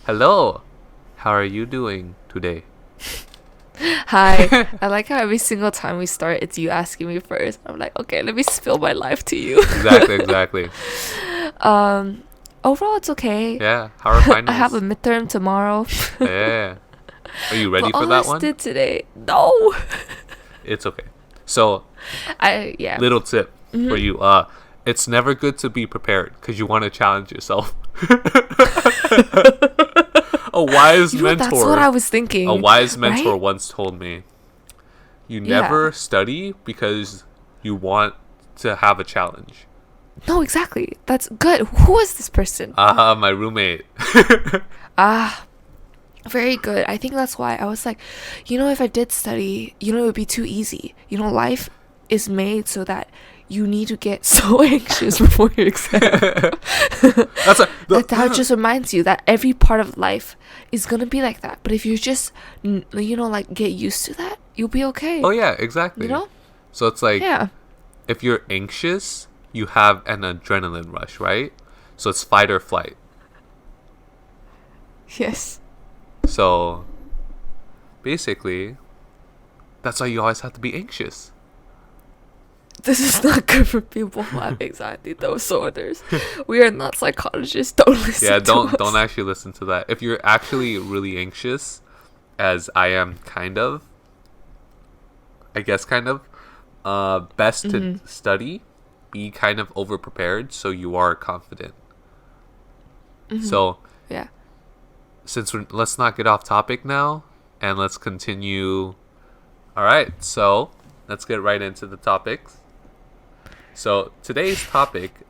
Hello. How are you doing today? Hi. I like how every single time we start, it's you asking me first. I'm like, okay, let me spill my life to you. Exactly, exactly. um, Overall, it's okay. Yeah. How are I have a finals? midterm tomorrow. Yeah. Are you ready But for all I that one? did today, no. It's okay. So, Yeah. little tip for Hmm. you. It's never good to be prepared because you want to challenge yourself. a wise You know, that's what mentor, I was a thinking, wise mentor right? once told me, you Yeah. never study because you want to have a challenge. No, exactly. That's good. Who is this person? My roommate. Ah, very good. I think that's why I was like, if I did study, it would be too easy. Life is made so that you need to get so anxious before your exam. That's a That just reminds you that every part of life is gonna be like that. But if you just, like get used to that, you'll be Oh okay. yeah, You exactly. know? So it's like Yeah. if you're anxious, you have an adrenaline rush, right? So it's fight or flight. Yes. So basically, that's why you always have to be anxious. This is not good for people who have anxiety disorders. We are not psychologists. Don't Yeah, listen to don't us. actually listen to that. If you're actually really anxious, as I am kind of, I guess kind of, best to Hmm. study, be kind of over prepared so you are confident. Hmm. So Yeah. let's not get off topic now and let's continue. All right, so let's get right into the topics. So today's topic,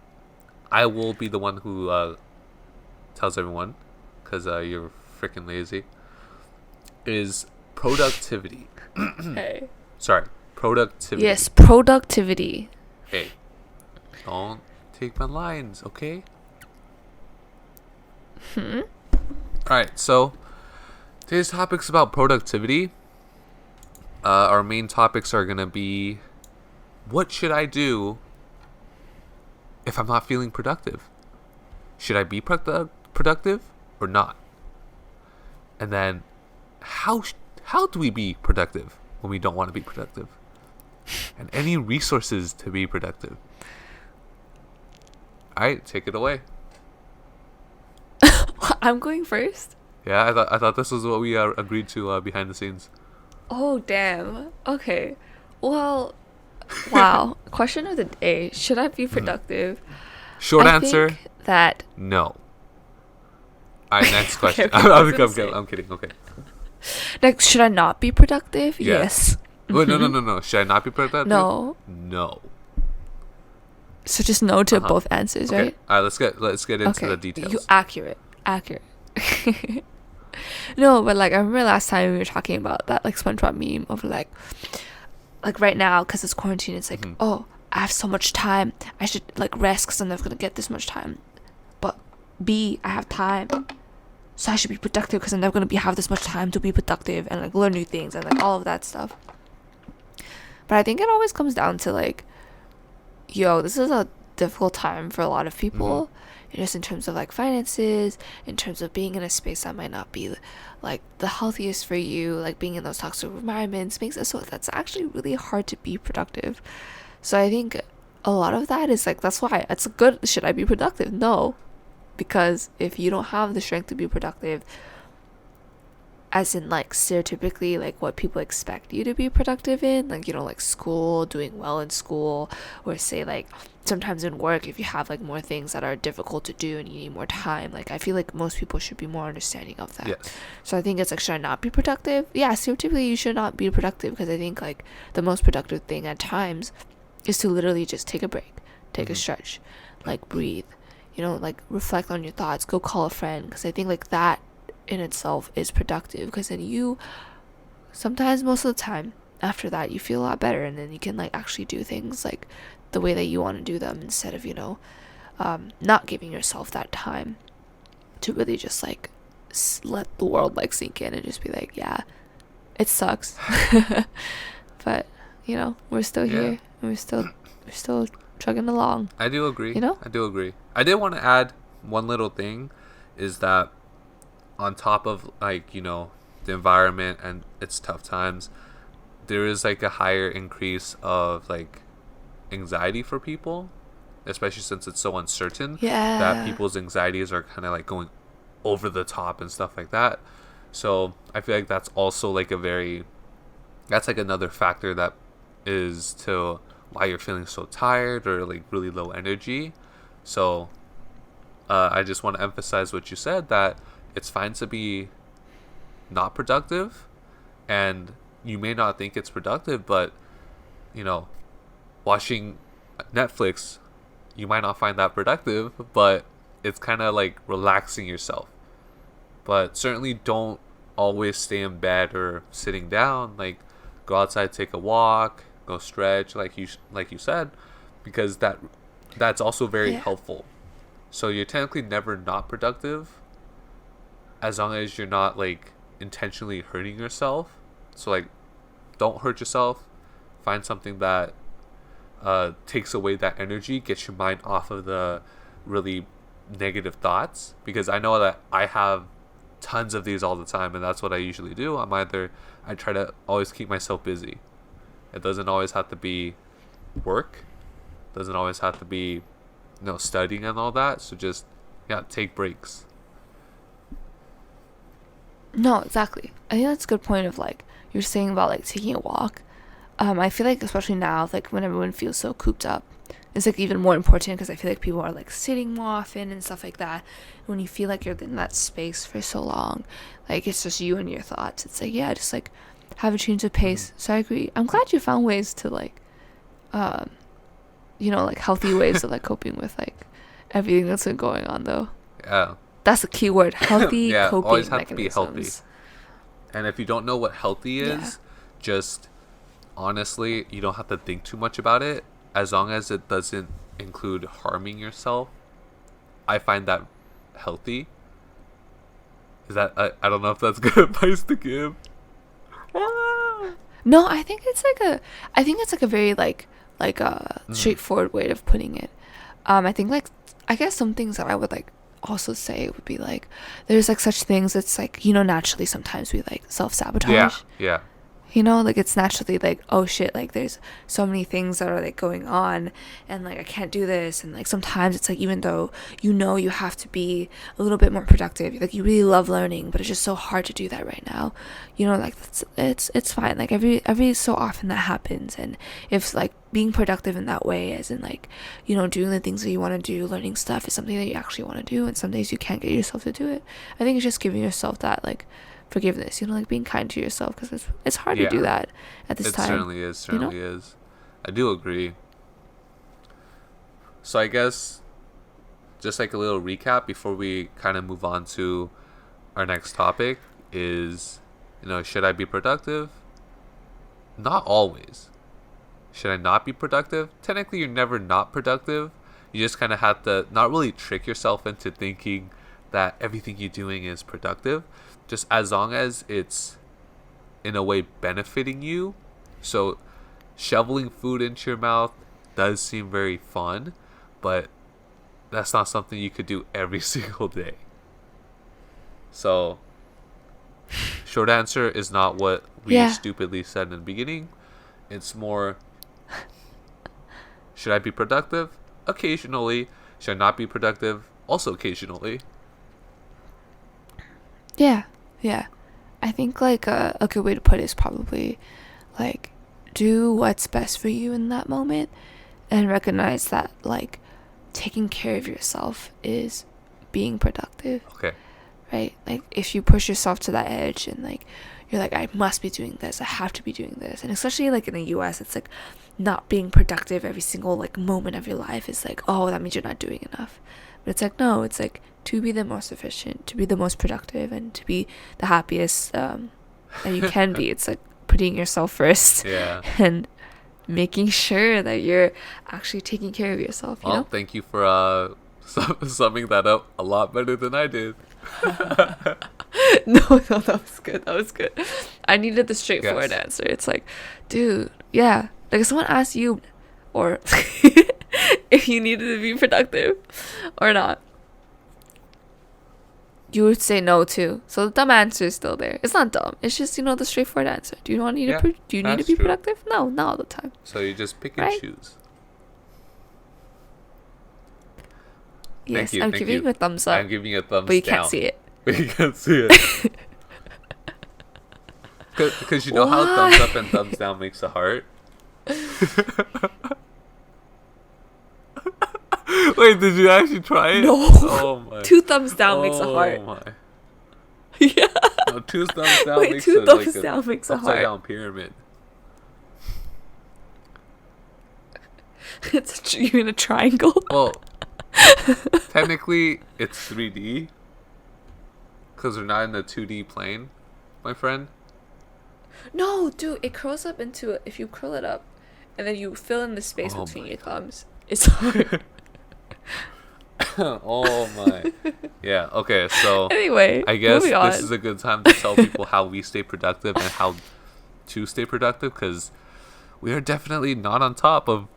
I will be the one who tells everyone because you're freaking lazy, is productivity. Hey. Sorry, productivity. Yes, productivity. Hey, don't take my lines, okay? Hmm? All right, so today's topic's about productivity. Our main topics are gonna be what should I do if I'm not feeling productive? Should I be productive or not? And then how do we be productive when we don't want to be productive? And any resources to be productive. All right, take it away. I'm going first. Yeah, I thought this was what we agreed to behind the scenes. Oh, damn. Okay. Well, wow. Question of the day. Should I be Mhm. productive? Short I answer: think that. no. All right, next Okay, question. okay. I was gonna I'm say. kidding. Okay. Like, should I not be productive? Yes. Yes. Wait, no, no, Hmm. no, no. Should I not be productive? No. No. So just no Uh to huh. both answers, Okay. right? All right. Let's get into the Okay. You details. accurate. Accurate. No, but like I remember last time we were talking about that like SpongeBob meme of like right now because it's quarantine. It's like, Hmm. oh, I have so much time. I should like rest because I'm never gonna get this much time. But B, I have time, so I should be productive because I'm never gonna have this much time to be productive and like learn new things and like all of that stuff. But I think it always comes down to like, yo, this is a difficult time for a lot of Hmm. people, just in terms of like finances, in terms of being in a space that might not be like the healthiest for you, like being in those toxic environments makes it so that's actually really hard to be productive. So I think a lot of that is like, that's why it's a good, should I be productive? No, because if you don't have the strength to be productive, as in like stereotypically like what people expect you to be productive in, like like school, doing well in school, or say like sometimes in work if you have like more things that are difficult to do and you need more time, like I feel like most people should be more understanding of that. Yes. So I think it's like, should I not be productive? Yeah, stereotypically you should not be productive, because I think like the most productive thing at times is to literally just take a break, take a Hmm. stretch, like breathe, like reflect on your thoughts, go call a friend, because I think like that in itself is productive, because then you sometimes, most of the time after that, you feel a lot better, and then you can like actually do things like the way that you want to do them, instead of not giving yourself that time to really just like let the world like sink in and just be like, yeah, it sucks. But we're still Yeah. here, and we're still chugging along. I do agree. you know I do agree. I did want to add one little thing, is that on top of like, the environment and its tough times, there is like a higher increase of like anxiety for people, especially since it's so uncertain, that Yeah. people's anxieties are kind of like going over the top and stuff like that. So I feel like that's like another factor that is to why you're feeling so tired or like really low energy. So I just want to emphasize what you said, that it's fine to be not productive, and you may not think it's productive, but you know, watching Netflix, you might not find that productive, but it's kind of like relaxing yourself. But certainly don't always stay in bed or sitting down. Like, go outside, take a walk, go stretch, like you said, because that's also very Yeah. helpful. So you're technically never not productive as long as you're not like intentionally hurting yourself. So like, don't hurt yourself. Find something that takes away that energy, gets your mind off of the really negative thoughts. Because I know that I have tons of these all the time, and that's what I usually do. I try to always keep myself busy. It doesn't always have to be work. It doesn't always have to be, studying and all that. So just, yeah, take breaks. No, exactly. I think that's a good point of like you're saying about like taking a walk. I feel like especially now, like when everyone feels so cooped up, it's like even more important because I feel like people are like sitting more often and stuff like that. When you feel like you're in that space for so long, like it's just you and your thoughts. It's like, yeah, just like have a change of pace. So I agree. I'm glad you found ways to like, um, like healthy ways of like coping with like everything that's been going on though. Yeah. That's the key word. Healthy Yeah, coping always have to be healthy. mechanisms. And if you don't know what healthy Yeah. is, just honestly, you don't have to think too much about it. As long as it doesn't include harming yourself, I find that healthy. Is that I don't know if that's good advice to give. No, I think it's like a very like a straightforward way of putting it. I think like I guess some things that I would like also say would be like there's like such things. It's like naturally sometimes we like self sabotage. Yeah, yeah, Like it's naturally like, oh shit, like there's so many things that are like going on and like I can't do this. And like sometimes it's like, even though you have to be a little bit more productive, like you really love learning, but it's just so hard to do that right now. Like it's fine. Like every so often that happens. And if like being productive in that way, as in like, doing the things that you want to do, learning stuff is something that you actually want to do. And some days you can't get yourself to do it. I think it's just giving yourself that like forgiveness, like being kind to yourself, because it's hard to do that at this time. It certainly is. I do agree. So I guess just like a little recap before we kind of move on to our next topic is, should I be productive? Not always. Should I not be productive? Technically, you're never not productive. You just kind of have to not really trick yourself into thinking that everything you're doing is productive, just as long as it's in a way benefiting you. So shoveling food into your mouth does seem very fun, but that's not something you could do every single day. So short answer is not what we stupidly said in the beginning. It's more, should I be productive? Occasionally. Should I not be productive? Also occasionally. Yeah. I think like a good way to put it is probably like do what's best for you in that moment, and recognize that like taking care of yourself is being productive. Okay. Right? Like if you push yourself to that edge and like you're like, I must be doing this, I have to be doing this. And especially like in the US, it's like not being productive every single like moment of your life is like, oh, that means you're not doing enough. But it's like, no, it's like to be the most efficient, to be the most productive, and to be the happiest that you can be. It's like putting yourself first. Yeah. And making sure that you're actually taking care of yourself, you know? Thank you for summing that up a lot better than I did. No, that was good. I needed the straightforward answer. It's like, dude, yeah. Like if someone asked you, or if you needed to be productive or not. you would say no too. So the dumb answer is still there. It's not dumb. It's just, the straightforward answer. Do you want to Yeah, do you need to that's be true. productive? No, not all the time. So you just pick and Right? choose. Yes, you, I'm thank giving you. you a thumbs up, I'm giving you a thumbs but you down. can't see it. But you can't see it. Because you know how Why? thumbs up and thumbs down makes a heart? Wait, did you actually try it? No. Oh my. 2 thumbs down makes a heart. Oh my. Yeah. No, 2 thumbs down Wait, makes 2 a, thumbs like down makes a upside heart. down pyramid. You mean a triangle? Well, technically it's 3D because we're not in the 2D plane, my friend. No, dude, it curls up into if you curl it up, and then you fill in the space Oh between my your thumbs. It's hard. Oh my. Yeah, okay, so Anyway, I guess moving on. this is a good time to tell people how we stay productive and how to stay productive, because we are definitely not on top of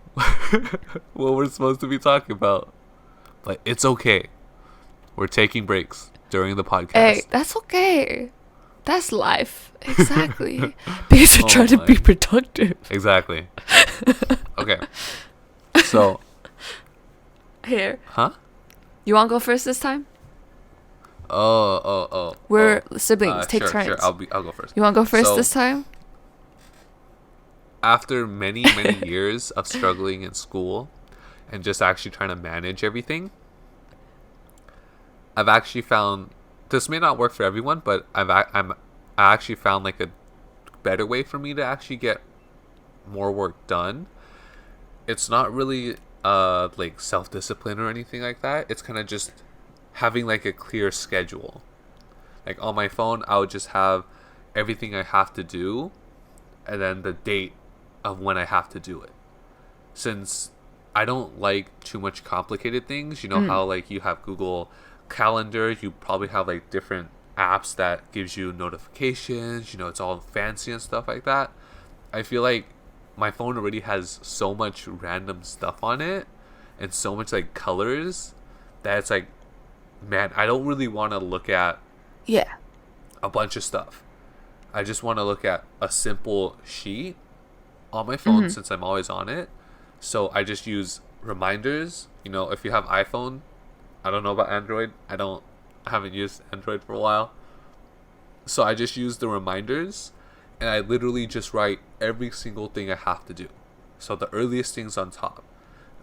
what we're supposed to be talking about. But it's okay. We're taking breaks during the podcast. Hey, that's okay. That's life. Exactly. Because you're Oh trying to my. be productive. Exactly. Okay. So, Here. huh? You want to go first this time? Oh. We're siblings. Take sure, turns. Sure, I'll go first. You want to go first So, this time? After many years of struggling in school and just actually trying to manage everything, I've actually found this may not work for everyone, but I actually found like a better way for me to actually get more work done. It's not really like self-discipline or anything like that. It's kind of just having like a clear schedule. Like on my phone, I would just have everything I have to do and then the date of when I have to do it. Since I don't like too much complicated things, how like you have Google Calendar, you probably have like different apps that gives you notifications, it's all fancy and stuff like that. I feel like my phone already has so much random stuff on it and so much like colors that it's like, man, I don't really want to look at Yeah. a bunch of stuff. I just want to look at a simple sheet on my phone since I'm always on it. So I just use reminders. If you have iPhone, I don't know about Android. I haven't used Android for a while. So I just use the reminders and I literally just write every single thing I have to do. So the earliest thing's on top.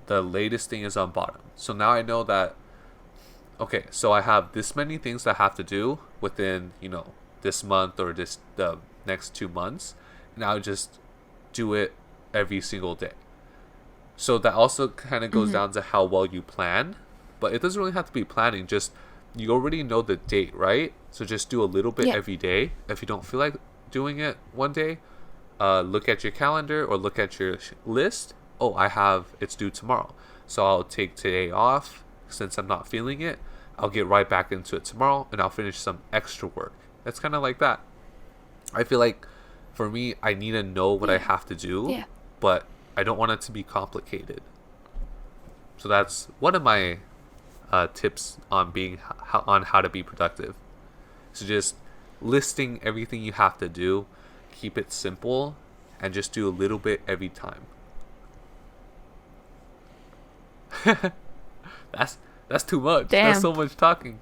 The latest thing is on bottom. So now I know that, okay, so I have this many things that I have to do within, this month or the next 2 months. And I'll just do it every single day. So that also kind of goes down to how well you plan. But it doesn't really have to be planning. Just, you already know the date, right? So just do a little bit every day. If you don't feel like doing it one day, look at your calendar or look at your list. Oh, it's due tomorrow. So I'll take today off. Since I'm not feeling it, I'll get right back into it tomorrow and I'll finish some extra work. That's kind of like that. I feel like for me, I need to know what I have to do, but I don't want it to be complicated. So that's one of my tips on on how to be productive. So just listing everything you have to do, keep it simple, and just do a little bit every time. That's too much. Damn. That's so much talking.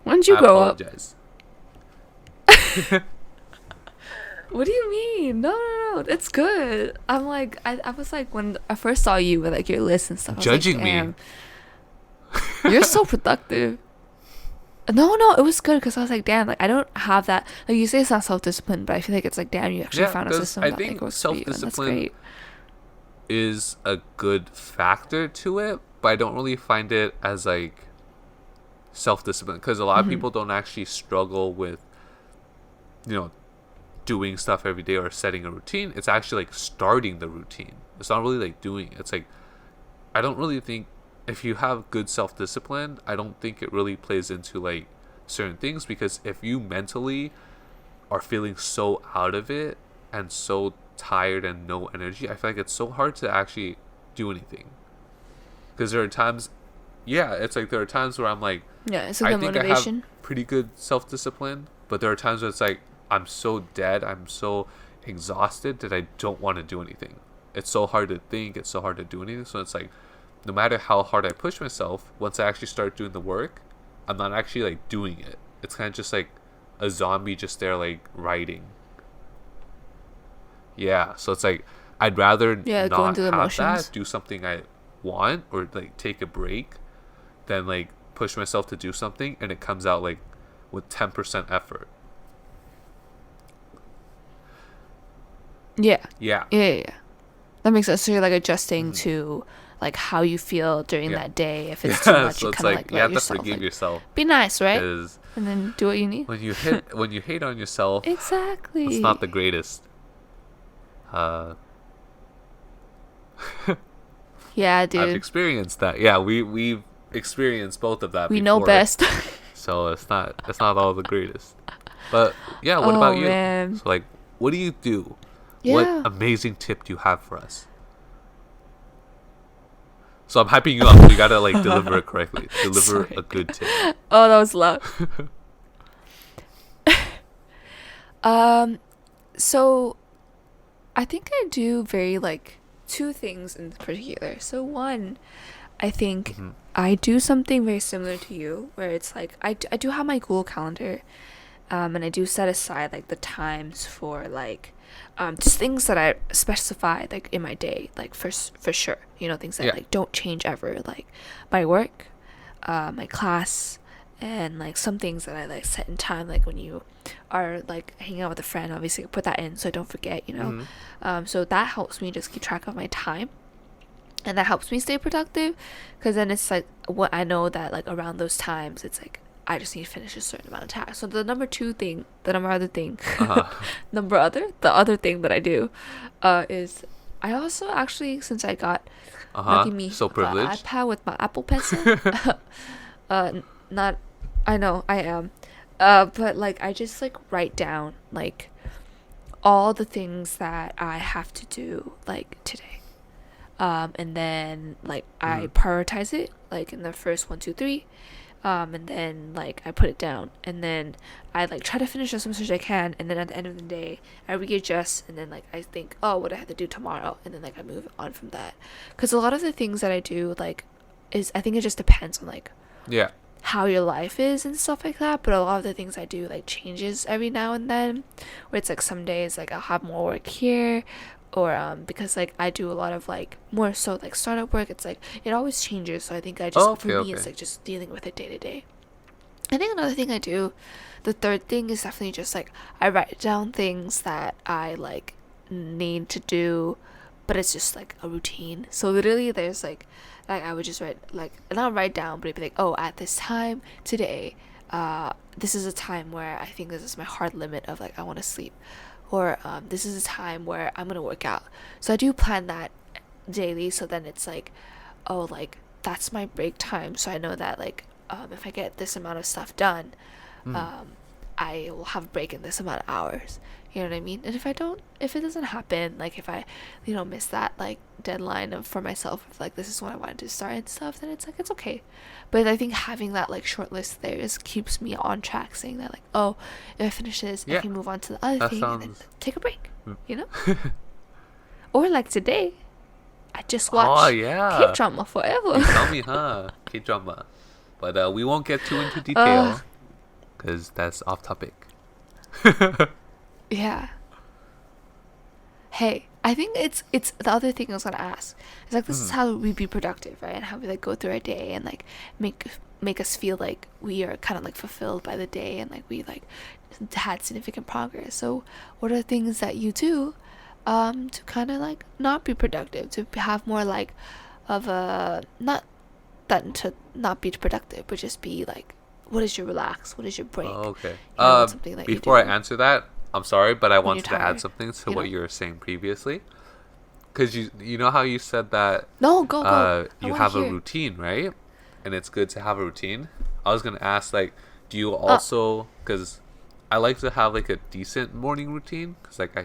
When did you I grow up? apologize. What do you mean? No. It's good. I'm like, I was like, when I first saw you with like your list and stuff, I was Judging like, me. damn, you're so productive. No, it was good because I was like, damn, like I don't have that. Like you say, it's not self-discipline, but I feel like it's like, damn, you actually found a 'cause system I that think like works for you, and that's self-discipline great. is a good factor to it, but I don't really find it as like self-discipline because a lot of people don't actually struggle with doing stuff every day or setting a routine. It's actually like starting the routine. It's not really like doing it. It's like, I don't really think if you have good self-discipline, I don't think it really plays into like certain things, because if you mentally are feeling so out of it and so tired and no energy, I feel like it's so hard to actually do anything. Because there are times, it's like there are times where I'm like, Yeah, it's like I the think motivation. pretty good self-discipline, but there are times where it's like I'm so dead, I'm so exhausted that I don't want to do anything. It's so hard to think, it's so hard to do anything. So it's like no matter how hard I push myself, once I actually start doing the work, I'm not actually like doing it. It's kind of just like a zombie just there like writing. Yeah, so it's like I'd rather Yeah, going not through the have motions. that, do something I want, or like take a break, than like push myself to do something and it comes out like with 10% effort. Yeah. Yeah. Yeah. That makes sense. So you're like adjusting Mhm. to like how you feel during Yeah. that day. If it's too Yeah, much, so you it's kind of like like you let have to yourself forgive like yourself be nice, right? because And then do what you need. when you hate on yourself, Exactly. it's not the greatest. Uh, Yeah, I've dude. experienced that. Yeah, we've experienced both of that We know before. best. So it's not all the greatest. But yeah, what Oh about you? man. So like, what do you do? What Yeah. amazing tip do you have for us? So I'm hyping you up. You gotta like deliver it correctly. Deliver Sorry. a good tip. Oh, that was loud. So I think I do very like two things in particular. So one, I think Hmm. I do something very similar to you, where it's like I do have my Google Calendar, and I do set aside like the times for like just things that I specify like in my day, like for sure, you know, things that Yeah. like don't change ever, like my work, my class, and like some things that I like set in time, like when you are like hanging out with a friend, obviously put that in so I don't forget, you know. Hmm. So that helps me just keep track of my time, and that helps me stay productive, because then it's like what I know that like around those times it's like I just need to finish a certain amount of tasks. So the number other thing Uh-huh. the other thing that I do is I also actually, since I got Uh-huh. lucky me So the privileged. iPad with my Apple Pencil, not I know I am, but like I just like write down like all the things that I have to do like today, and then like I Hmm. prioritize it like in the first one, two, three, and then like I put it down, and then I like try to finish as much as I can, and then at the end of the day I readjust, and then like I think, oh, what I have to do tomorrow, and then like I move on from that, because a lot of the things that I do like is, I think it just depends on like Yeah. how your life is and stuff like that, but a lot of the things I do like changes every now and then, where it's like some days like I'll have more work here, or because like I do a lot of like more so like startup work, it's like it always changes, so I think I just, Oh, for okay, me okay. it's like just dealing with it day to day. I think another thing I do, the third thing, is definitely just like I write down things that I like need to do, but it's just like a routine. So literally there's like I would just write, like not write down, but it'd be like, oh, at this time today, this is a time where I think this is my hard limit of like I want to sleep, or this is a time where I'm gonna work out. So I do plan that daily, so then it's like, oh, like that's my break time, so I know that like if I get this amount of stuff done, Mm. um, I will have a break in this amount of hours. You know what I mean? And if it doesn't happen, like if I, miss that like deadline for myself, of like this is when I wanted to start and stuff, then it's like it's okay. But I think having that like short list there just keeps me on track, saying that like, oh, if I finish this, I Yeah. can move on to the other That thing and then sounds. take a break. Mm. You know? Or like today, I just Oh watched yeah. K-drama You forever. tell me, huh? K-drama. But we won't get too into uh, detail because that's off topic. yeah. Hey, I think it's the other thing I was gonna ask. It's like this is Mhm. how we be productive, right? And how we like go through our day and like make us feel like we are kind of like fulfilled by the day, and like we like had significant progress. So, what are things that you do, to kind of like not be productive, to have more like of a, not that to not be productive, but just be like, what is your relax? What is your break? Oh, okay. What's something that you Before I do answer that, I'm sorry, but I when you're wanted to add tired? something to You what know? you were saying previously. Because you know how you said that No, go. I you want have to a hear. routine, right? And it's good to have a routine. I was gonna ask, like, do you Uh, also? Because I like to have like a decent morning routine. Because like I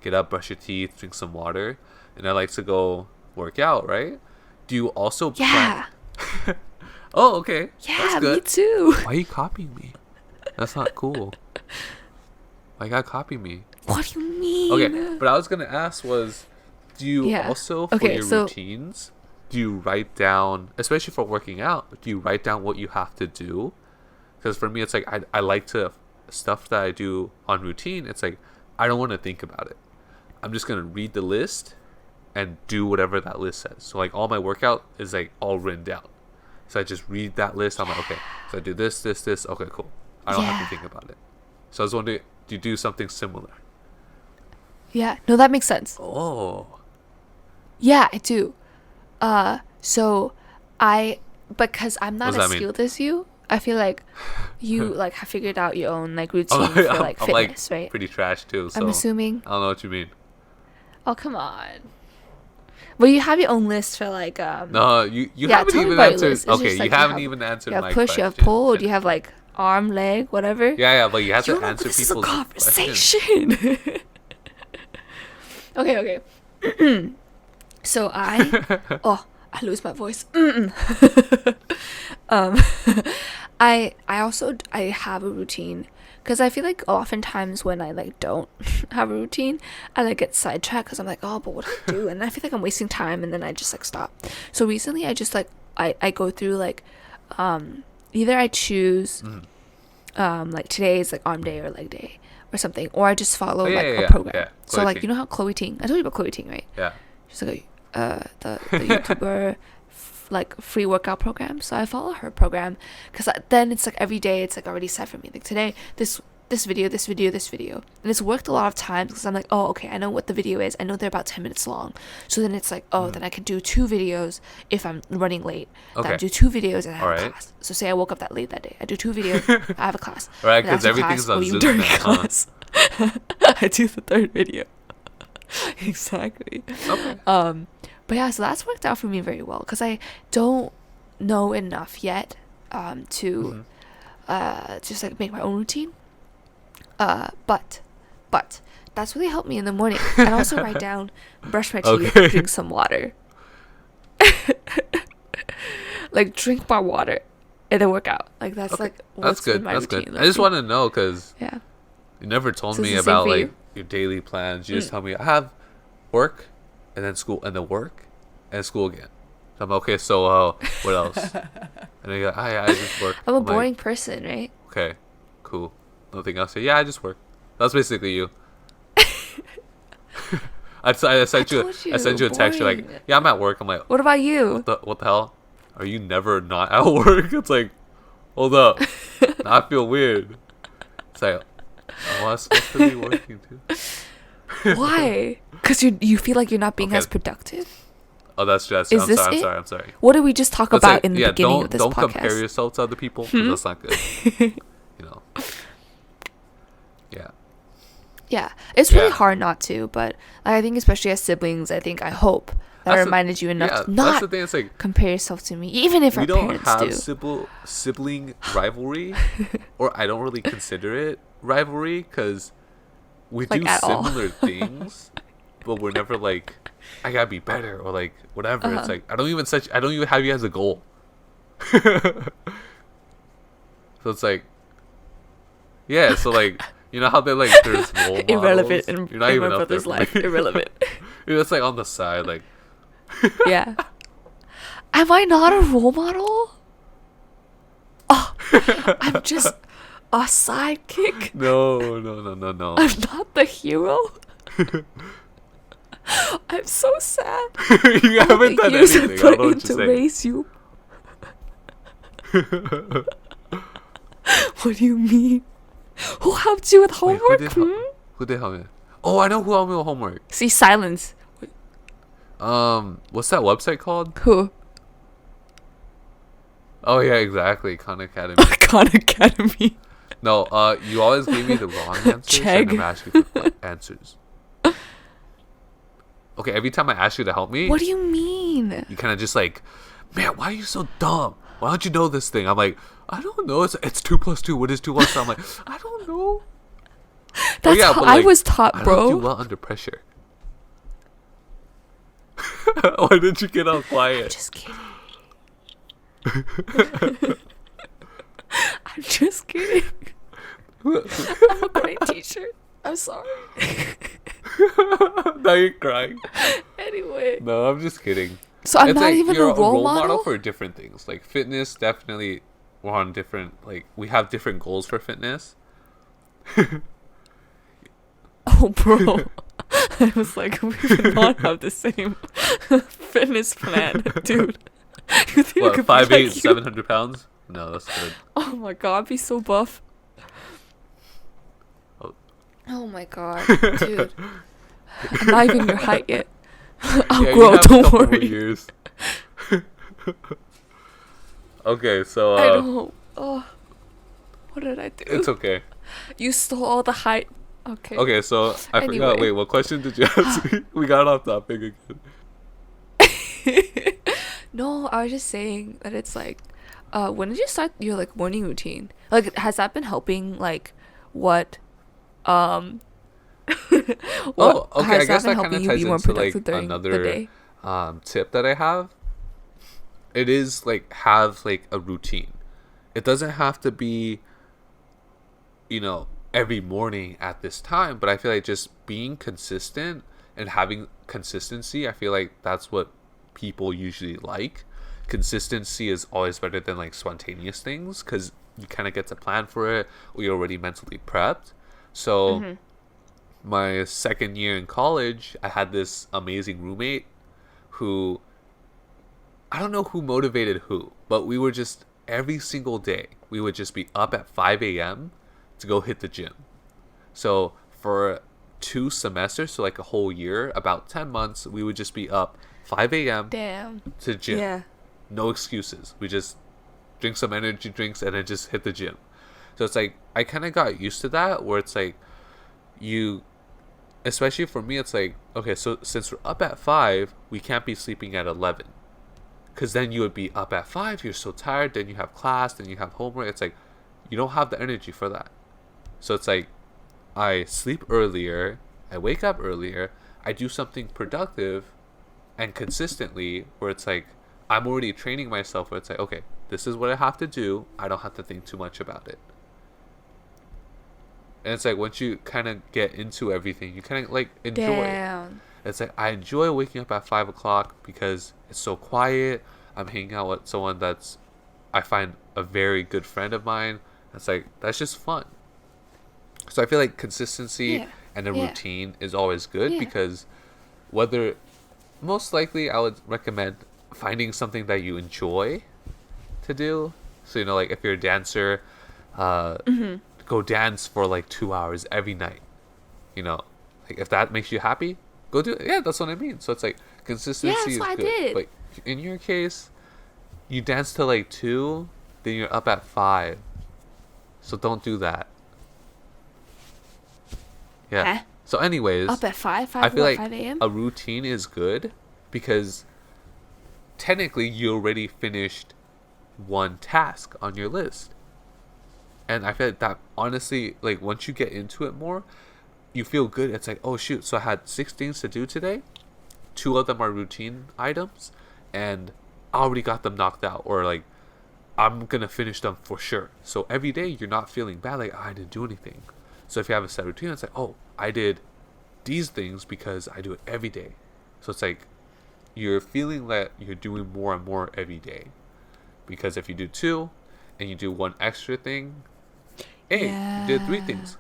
get up, brush your teeth, drink some water, and I like to go work out, right? Do you also plan? yeah. Oh, okay, that's Yeah, me good. too. Why are you copying me? That's not cool. Why you gotta copy me? What do you mean? Okay, but I was gonna ask was, do you also for your routines, do you write down, especially for working out, do you write down what you have to do? Because for me, it's like I like to stuff that I do on routine. It's like I don't want to think about it. I'm just gonna read the list and do whatever that list says. So like all my workout is like all written down. So I just read that list. I'm like, okay, so I do this. Okay, cool. I don't have to think about it. So I was wondering, do you do something similar? Yeah, no, that makes sense. Oh. Yeah, I do. So because I'm not as skilled as you, I feel like you like have figured out your own like routine for like fitness, like, right? Pretty trash too. So I'm assuming. I don't know what you mean. Oh, come on. Well, you have your own list for like No, you haven't even answered. Okay, like you haven't even answered my push, question. you have pull, do you have like arm, leg, whatever? Yeah, but you have to answer this people's is a conversation. Okay. So I lose my voice. I have a routine because I feel like oftentimes when I like don't have a routine, I like get sidetracked because I'm like, oh, but what do I do? And I feel like I'm wasting time, and then I just like stop. So recently, I just like I go through like either I choose like today is like arm day or leg day or something, or I just follow a program. Yeah. So like you know how Chloe Ting, I told you about Chloe Ting, right? Yeah. She's like the YouTuber like free workout program. So I follow her program because then it's like every day it's like already set for me. Like today this video, and it's worked a lot of times because I'm like, oh, okay, I know what the video is. I know they're about 10 minutes long. So then it's like, oh, then I can do 2 videos if I'm running late. Okay. Then I do 2 videos and I have a class. So say I woke up that late that day, I do 2 videos, I have a class. Right, because everything's on Zoom during now, class. I do the 3rd video. Exactly. Okay. But yeah, so that's worked out for me very well because I don't know enough yet to just like make my own routine. But that's really helped me in the morning. And also write down, brush my teeth, drink some water. Like drink my water and then work out. Like that's like what's in my routine. Good. I just want to know because you never told me about like your daily plans. You just tell me I have work and then school and then work and school again. So I'm okay. So what else? And I go, I just work. I'm a boring person, right? Okay, cool. Nothing else. Yeah, I just work. That's basically you. I sent you a text. You're like, yeah, I'm at work. I'm like, what about you? What the hell? Are you never not at work? It's like, hold up. Now I feel weird. It's like, oh, I'm supposed to be working too. Why? Because you feel like you're not being as productive. Oh, that's just. I'm sorry. What did we just talk about in the beginning of this podcast? Don't compare yourself to other people. That's not good. You know. Yeah. Yeah, it's really hard not to, but I think especially as siblings, I hope that reminded you enough to not compare yourself to me, even if our parents do. We don't have sibling rivalry, or I don't really consider it rivalry because we do similar things, but we're never like, I gotta be better or like whatever. It's like I don't even have you as a goal. So it's like, yeah, so like. You know how they're like, there's role models? Irrelevant in my brother's life. Irrelevant. It's like on the side, like. Yeah. Am I not a role model? Oh, I'm just a sidekick. No. I'm not the hero. I'm so sad. You haven't done anything. I don't know what to raise you. What do you mean? Who helped you with homework? Who did help me? Oh, I know who helped me with homework. See, silence. What's that website called? Who? Oh yeah, exactly. Khan Academy. Khan Academy. No, you always gave me the wrong answers. And I'm asking for answers. Okay, every time I ask you to help me. What do you mean? You kind of just like, man, why are you so dumb? Why don't you know this thing? I'm like, I don't know. It's 2 + 2. What is 2 + 2? I'm like, I don't know. That's how I was taught, bro. I don't do well under pressure. Why did you get all quiet? I'm just kidding. I'm just kidding. I'm a great teacher. I'm sorry. Now you're crying. Anyway, No, I'm just kidding. so I'm It's not like even you're a role model model. for different things. Like fitness, definitely, we're on different. Like we have different goals for fitness. Oh, bro. I was like, we do not have the same fitness plan, dude. You think I What, could be 5'8", like you? 700 pounds? No, that's good. Oh my god, I'd be so buff. Oh. Oh my god, dude. I'm not even your height yet. I'll Yeah, you grow, have a don't couple more worry. years. Okay, so I know. Oh, what did I do? it's okay. You stole all the height. Okay. Okay, so I forgot. Anyway. Wait, what question did you ask me? We got off topic again. No, I was just saying that it's like, when did you start your like morning routine? Like, has that been helping? Like, what, um, Oh, what okay. I has guess that been that kind helping of you ties be more into like productive during the another day? tip that I have. It is like have like a routine. It doesn't have to be, every morning at this time, but I feel like just being consistent and having consistency, I feel like that's what people usually like. Consistency is always better than like spontaneous things because you kind of get to plan for it or you're already mentally prepped. So Mm-hmm. my second year in college, I had this amazing roommate who, I don't know who motivated who, but we were just every single day we would just be up at 5 a.m. to go hit the gym. So for 2 semesters, so like a whole year, about 10 months, we would just be up 5 a.m. Damn. to gym. Yeah. No excuses. We just drink some energy drinks and then just hit the gym. So it's like I kind of got used to that where it's like you, especially for me, it's like, okay, so since we're up at 5, we can't be sleeping at 11. Because then you would be up at 5, you're so tired, then you have class, then you have homework. It's like you don't have the energy for that. So it's like I sleep earlier, I wake up earlier, I do something productive and consistently where it's like I'm already training myself where it's like, okay, this is what I have to do. I don't have to think too much about it. And it's like once you kind of get into everything, you kind of like enjoy it. Damn. It's like I enjoy waking up at 5 o'clock because it's so quiet. I'm hanging out with someone that's I find a very good friend of mine. It's like that's just fun. So I feel like consistency Yeah. and a Yeah. routine is always good Yeah. because whether most likely I would recommend finding something that you enjoy to do. So like if you're a dancer, Mm-hmm. go dance for like 2 hours every night. Like if that makes you happy, go do it. Yeah, that's what I mean. So it's like consistency that's is what I good. did. But in your case, you dance till like 2, then you're up at 5. So don't do that. Yeah. Huh? So anyways, Up at 5? I 5 feel what, like 5 a.m.? a routine is good because technically you already finished one task on your list. And I feel like that honestly, like once you get into it more, you feel good. It's like, oh shoot, so I had 6 things to do today. 2 of them are routine items and I already got them knocked out, or like I'm gonna finish them for sure. So every day you're not feeling bad like, I didn't do anything. So if you have a set routine, it's like, oh, I did these things because I do it every day. So it's like you're feeling that you're doing more and more every day. Because if you do 2 and you do 1 extra thing, hey, you did 3 things.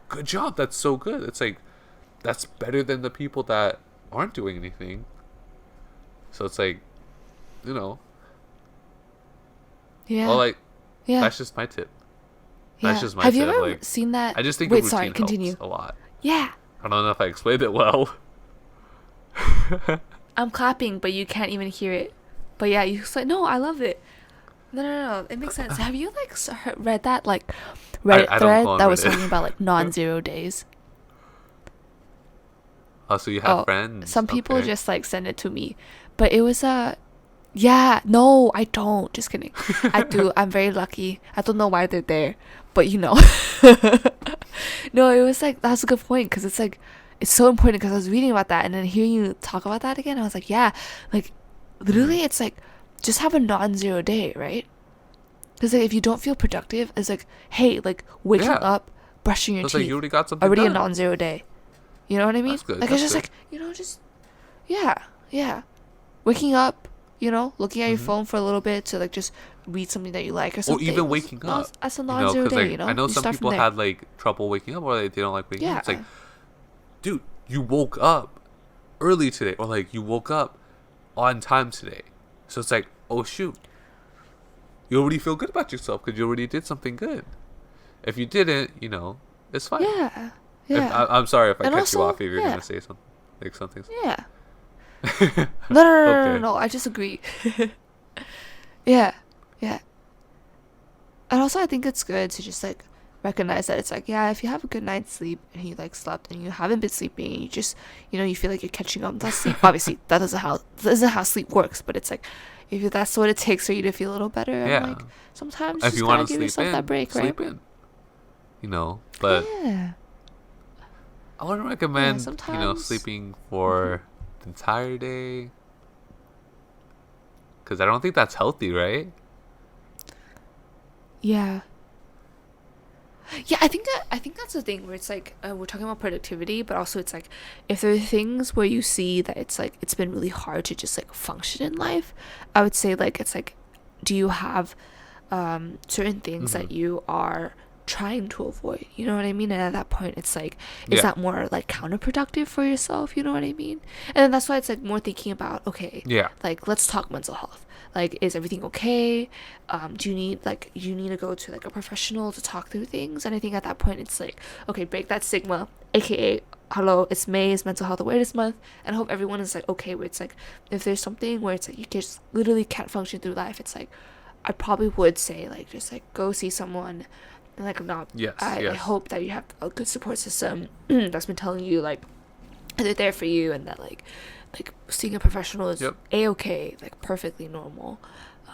Good job. That's so good. It's like that's better than the people that aren't doing anything. So it's like, Yeah. well, like Yeah. that's just my tip. Yeah. That's just my Have you tip. ever Like seen that? I just think Wait, a routine sorry, continue. helps a lot. Yeah. I don't know if I explained it well. I'm clapping, but you can't even hear it. But yeah, you said, no, I love it. No. It makes sense. Have you like read that like Reddit I don't thread go on that was Reddit. talking about like non-zero days? Oh, so you have friends? Some people Okay. just like send it to me, but it was yeah, no, I don't. Just kidding. I do. I'm very lucky. I don't know why they're there, but No, it was like that's a good point because it's like it's so important because I was reading about that and then hearing you talk about that again, I was like, yeah, like literally, it's like just have a non-zero day, right? Because like if you don't feel productive, it's like, hey, like waking Yeah. up, brushing your It's like teeth, you already got something already a done. non-zero day. You know what I mean? That's good. Like it's That's just good. like, just yeah, yeah. Waking up, looking at your Hmm. phone for a little bit to like just read something that you like or Or something. even waking up. That's a You know, non-zero because day. like I know You some start from people there. had like trouble waking up, or they don't like waking up. Yeah, It's like, dude, you woke up early today, or like you woke up on time today. So it's like, oh shoot, you already feel good about yourself because you already did something good. If you didn't, it's fine. yeah, If yeah. I'm sorry if I And cut you also, off if you're yeah, gonna say something, like something. yeah. No, no, no, no, no, Okay. no. I disagree. Yeah, yeah. And also, I think it's good to just like recognize that it's like, yeah, if you have a good night's sleep and you like slept and you haven't been sleeping and you just, you feel like you're catching up on that sleep. Obviously, that isn't how sleep works, but it's like, if that's what it takes for you to feel a little better, and Yeah. like sometimes you If just you gotta want to give sleep yourself that in, break, right? sleep in. But Yeah, I wouldn't yeah. recommend, Sometimes, sleeping hmm, for the entire day because I don't think that's healthy, right? yeah. Yeah, I think that's the thing where it's like we're talking about productivity, but also it's like if there are things where you see that it's like it's been really hard to just like function in life, I would say like it's like, do you have certain things Hmm. that you are trying to avoid? You know what I mean? And at that point, it's like, is Yeah. that more like counterproductive for yourself? You know what I mean? And then that's why it's like more thinking about, okay, Yeah. like let's talk mental health. Like, is everything okay? Do you need like you need to go to like a professional to talk through things? And I think at that point, it's like, okay, break that stigma, aka hello, it's May, it's Mental Health Awareness Month, and I hope everyone is like okay where it's like if there's something where it's like you just literally can't function through life, it's like I probably would say like just like go see someone, and like I'm not. Yes. I Yes. hope that you have a good support system that's been telling you like they're there for you, and that like seeing a professional is Yep. a okay, like perfectly normal.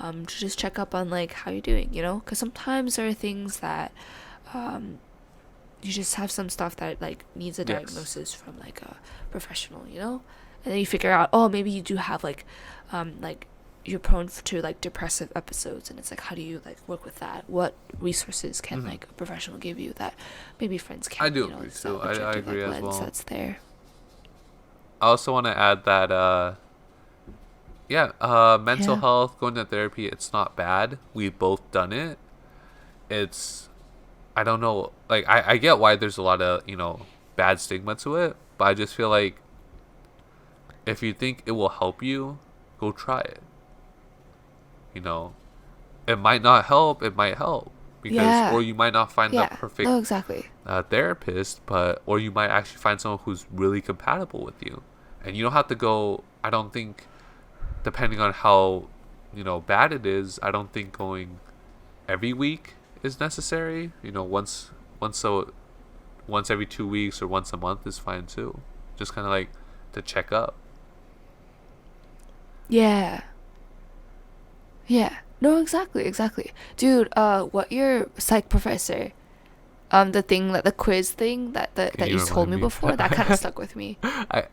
To just check up on like how you're doing, because sometimes there are things that um you just have some stuff that like needs a Yes. diagnosis from like a professional, and then you figure out, oh, maybe you do have like you're prone to like depressive episodes, and it's like, how do you like work with that? What resources can Hmm. like a professional give you that maybe friends I can't? do agree It's too. that I objective agree like as lens well. that's there. I also want to add that yeah, mental Yeah, health, going to therapy, it's not bad. We've both done it. It's I don't know, like I get why there's a lot of, bad stigma to it, but I just feel like if you think it will help you, go try it. You know, it might not help, it might help because yeah, or you might not find the yeah. perfect No, exactly. therapist, but or you might actually find someone who's really compatible with you, and you don't have to go. I don't think, depending on how bad it is, I don't think going every week is necessary. Once once every 2 weeks or once a month is fine too. Just kind of like to check up. Yeah, yeah. No, exactly, exactly. Dude, what your psych professor, the quiz thing Can that you you told remind me me? before, that kind of stuck with me. I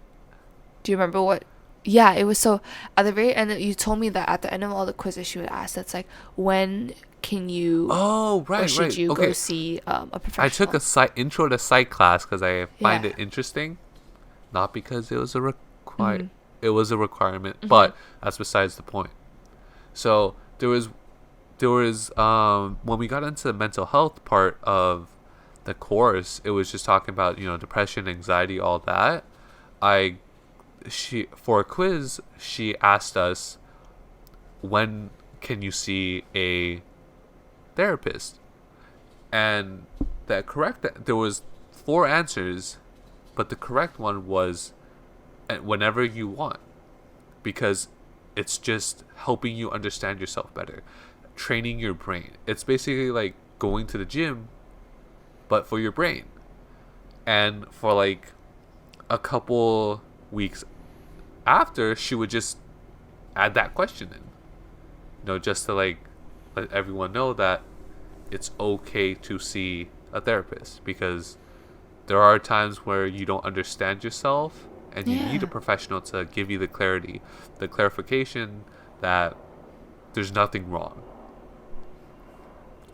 Do you remember what? Yeah, it was so at the very end. You told me that at the end of all the quizzes, she would ask, "That's like, when can you Oh, or right, should right. you go Okay. see a I took professional?" a intro to psych class because I find Yeah. it interesting, not because it was a Mhm. it was a requirement, Mhm. but that's besides the point. So there was when we got into the mental health part of the course, it was just talking about depression, anxiety, all that. I she For a quiz, she asked us, when can you see a therapist, and there was four answers, but the correct one was whenever you want, because it's just helping you understand yourself better, training your brain. It's basically like going to the gym, but for your brain. And for like a couple weeks after, she would just add that question in, just to like let everyone know that it's okay to see a therapist, because there are times where you don't understand yourself and you need a Yeah. professional to give you the clarity, the clarification that there's nothing wrong.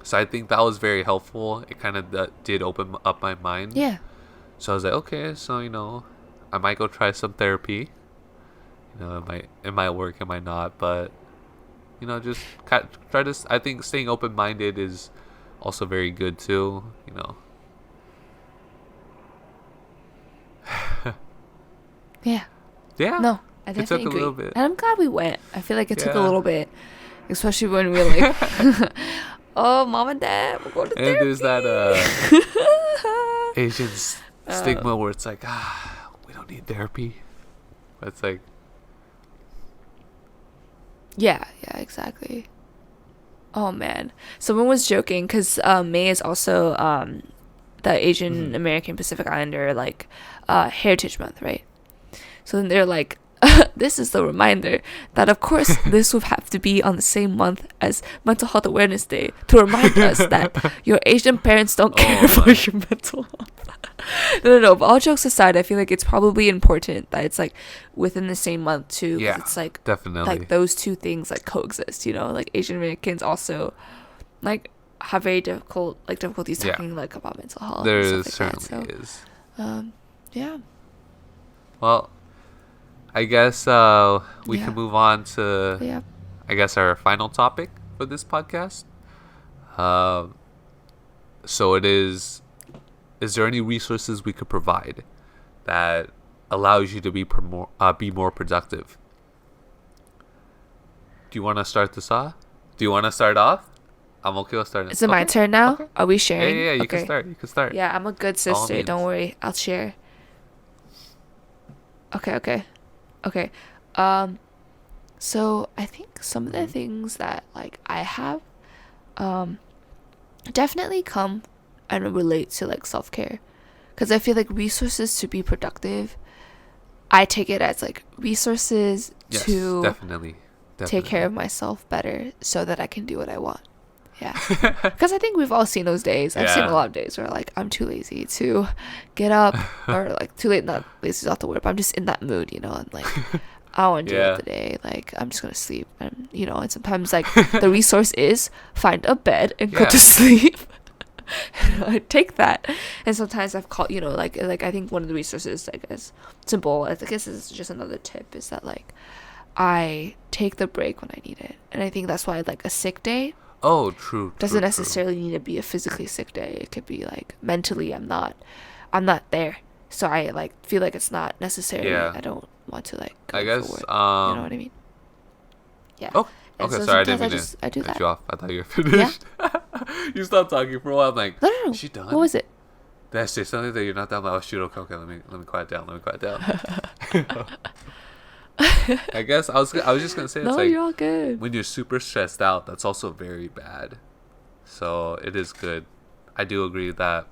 So I think that was very helpful. It kind of did open up my mind. Yeah. So I was like, okay, so I might go try some therapy. It might work, it might not, but just try to. I think staying open minded is also very good too. Yeah. Yeah. No, I It definitely took a agree. little bit. And I'm glad we went. I feel like it took a Yeah. little bit, especially when we were like, "Oh, mom and dad, we're going to And therapy." there's that Asian stigma where it's like, we don't need therapy. But it's like, Yeah, exactly. Oh man, someone was joking because May is also the Asian American Pacific Islander like Heritage Month, right? So then they're like, this is the reminder that of course this would have to be on the same month as Mental Health Awareness Day to remind us that your Asian parents don't care for your mental health. No. But all jokes aside, I feel like it's probably important that it's like within the same month too. 'Cause yeah, it's like definitely. like those two things like coexist. Like Asian Americans also like have very difficulties Yeah. talking like about mental health. There and stuff like certainly that. is. Yeah. Well, I guess we Yeah. can move on to, Yeah. I guess, our final topic for this podcast. So it is there any resources we could provide that allows you to be more productive? Do you want to start this off? Do you want to start off? I'm okay with starting. Is it my turn now? Okay. Are we Yeah, sharing? you Okay. can start. Yeah, I'm a good All sister. means. Don't worry. I'll share. Okay. So I think some of the things that like I have definitely come and relate to like self-care. Because I feel like resources to be productive, I take it as like resources Yes, to definitely. take care of myself better so that I can do what I want. Yeah. Because I think we've all seen those days. I've seen a Yeah. lot of days where like I'm too lazy to get up or like too late, not lazy is not the word, but I'm just in that mood, and like I don't want to Yeah. do it today. Like I'm just going to sleep. And, and sometimes like the resource is find a bed and go Yeah. to sleep. I take that. And sometimes I've called, like I think one of the resources, like as simple, I guess this is just another tip, is that like I take the break when I need it. And I think that's why like a sick day Oh, true. doesn't true. necessarily need to be a physically sick day. It could be like mentally I'm not there. So I like feel like it's not necessary. Yeah. I don't want to like go I guess. forward. You know what I mean? Yeah. Oh, And okay. so Sorry, I didn't sometimes mean I do to cut that. you off. I thought you were finished. You stopped talking for a while. I'm like, No. is she done? What was it? Did I say something that you're not done? Oh, shoot. Okay. Let me quiet down. I guess I was just gonna say it's No, like you're all good. when you're super stressed out, that's also very bad. So it is good. I do agree that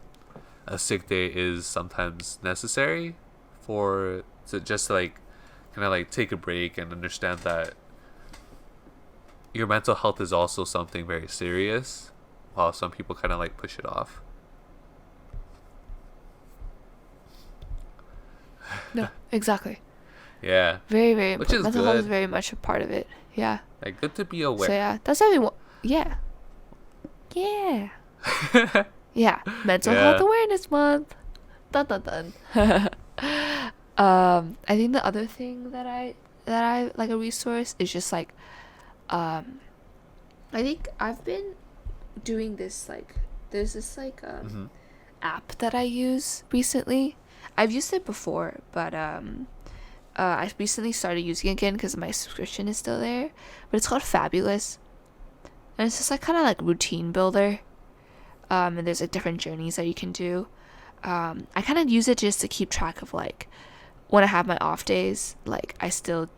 a sick day is sometimes necessary to just like kind of like take a break and understand that your mental health is also something very serious, while some people kind of like push it off. No, exactly. Yeah, Very, very Which important. is Mental health is good. very much a part of it. Yeah. like good to be aware. So yeah, that's everyone. Yeah. Yeah. Mental Yeah. Health Awareness Month. Dun dun dun. I think the other thing that I like a resource is just like, I think I've been doing this like there's this like Mhm. app that I use recently. I've used it before, but I recently started using it again because my subscription is still there. But it's called Fabulous, and it's just like kind of like routine builder. And there's like different journeys that you can do. I kind of use it just to keep track of like when I have my off days. Like I still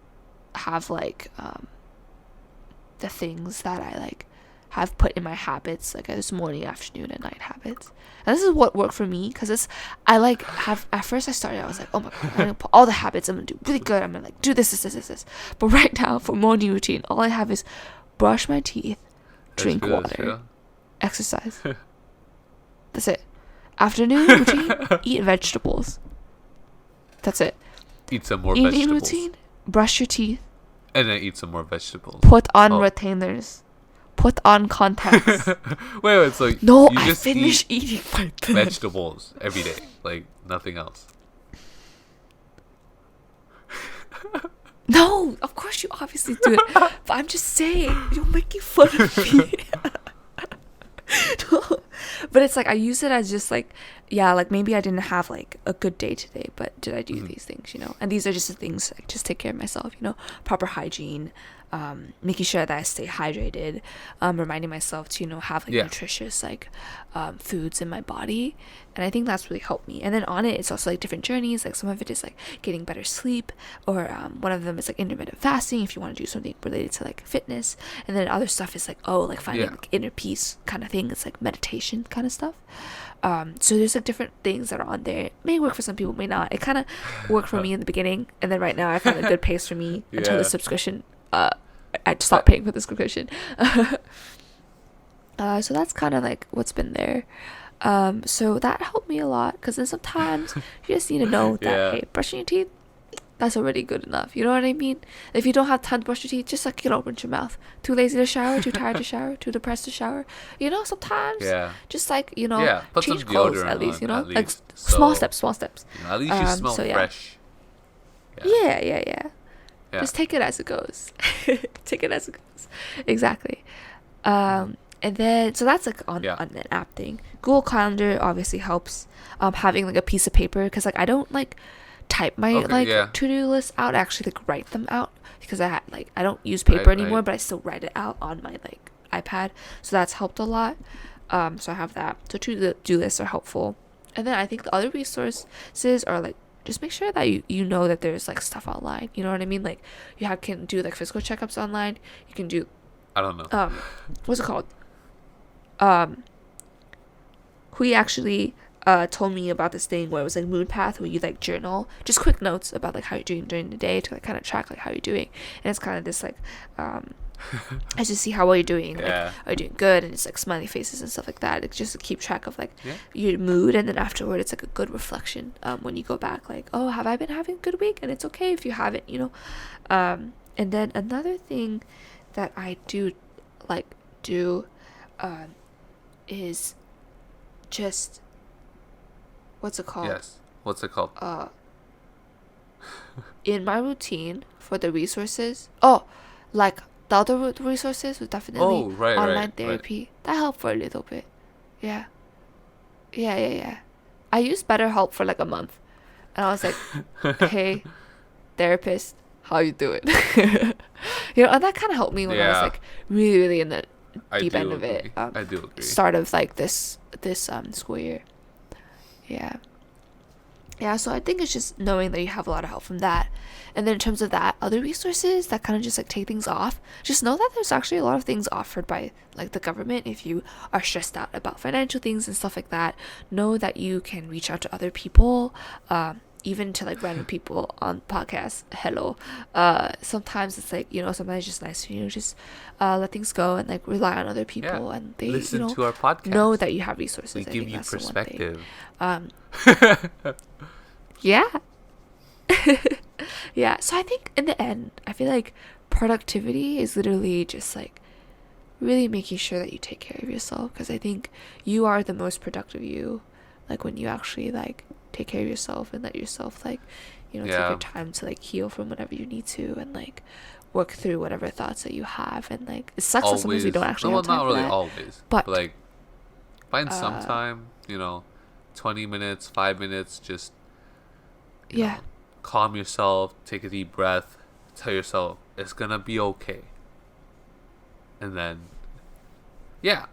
have like the things that I like have put in my habits, like this morning, afternoon, and night habits. And this is what worked for me because I like have at first I was like, oh my god, I'm gonna put all the habits I'm gonna do really good. I'm gonna like do this. But right now for morning routine, all I have is brush my teeth, drink That's water, true. exercise. That's it. Afternoon routine, eat vegetables. That's it. Eat some more Evening vegetables. routine, brush your teeth, And then eat some more vegetables. put on Oh. retainers, Put on contacts. Wait, so No, you I just finished eat eating my thing. vegetables every day, like nothing else? No, of course you obviously do it. But I'm just saying, you're making fun of me. But it's like I use it as just like, yeah, like maybe I didn't have like a good day today, but did I do these things, you know? And these are just the things like just take care of myself, you know, proper hygiene, making sure that I stay hydrated, reminding myself to, you know, have like Yeah. nutritious like foods in my body. And I think that's really helped me. And then on it, it's also like different journeys. Like some of it is like getting better sleep, or one of them is like intermittent fasting if you want to do something related to like fitness. And then other stuff is like, oh, like finding Yeah. like inner peace kind of thing. It's like meditation kind of stuff. So there's like different things that are on there. It may work for some people, may not. It kind of worked for me in the beginning, and then right now I found a good pace for me until the Yeah. subscription. I stopped paying for the subscription. So that's kind of like what's been there. So that helped me a lot, because then sometimes you just need to know that Yeah. hey, brushing your teeth, that's already good enough. You know what I mean? If you don't have time to brush your teeth, just like, you know, rinse your mouth. Too lazy to shower, too tired to shower, too depressed to shower. You know, sometimes Yeah. just like, you know, Yeah. Put some change clothes deodorant at least, on, you know? at Like least. small So, steps. you know, at least you smell So yeah. fresh. Yeah. Yeah. Just take it as it goes. Take it as it goes. Exactly. And then so that's like on an app thing. Google Calendar obviously helps. Having like a piece of paper, because like I don't like type my to-do list out. I actually like write them out, because I don't use paper anymore, but I still write it out on my like iPad. So that's helped a lot. So I have that. So to-do lists are helpful. And then I think the other resources are like, just make sure that you know that there's like stuff online. You know what I mean? Like can do like physical checkups online. You can do I don't know. What's it called? He actually told me about this thing where it was like Moon Path, where you like journal just quick notes about like how you're doing during the day, to like kind of track like how you're doing. And it's kind of this like I just see how well you're doing. Like, are you doing good? And it's like smiley faces and stuff like that. Like, just to keep track of like your mood, and then afterward it's like a good reflection when you go back, like, oh, have I been having a good week? And it's okay if you haven't, you know. And then another thing that I do is just, what's it called? Yes. What's it called? In my routine for the resources, like the other resources was definitely online therapy. That helped for a little bit. Yeah. I used BetterHelp for like a month, and I was like, hey, therapist, how you doing? You know, and that kind of helped me when I was like really in the deep end of it. I do agree. Start of like this school year. Yeah, so I think it's just knowing that you have a lot of help from that. And then in terms of that, other resources that kind of just like take things off, just know that there's actually a lot of things offered by like the government. If you are stressed out about financial things and stuff like that, know that you can reach out to other people, even to like random people on podcasts. Hello. Sometimes it's like, you know, sometimes it's just nice to, you know, just let things go and like rely on other people, and they listen, you know, to our podcast. Know that you have resources. We give you perspective. Yeah. Yeah, so I think in the end, I feel like productivity is literally just like really making sure that you take care of yourself, because I think you are the most productive you, like when you actually like take care of yourself and let yourself like, you know, take your time to like heal from whatever you need to, and like work through whatever thoughts that you have. And like it sucks that sometimes we don't actually have time not for really that, always, but like find some time, you know, 20 minutes, 5 minutes, just you know, calm yourself, take a deep breath, tell yourself it's gonna be okay, and then and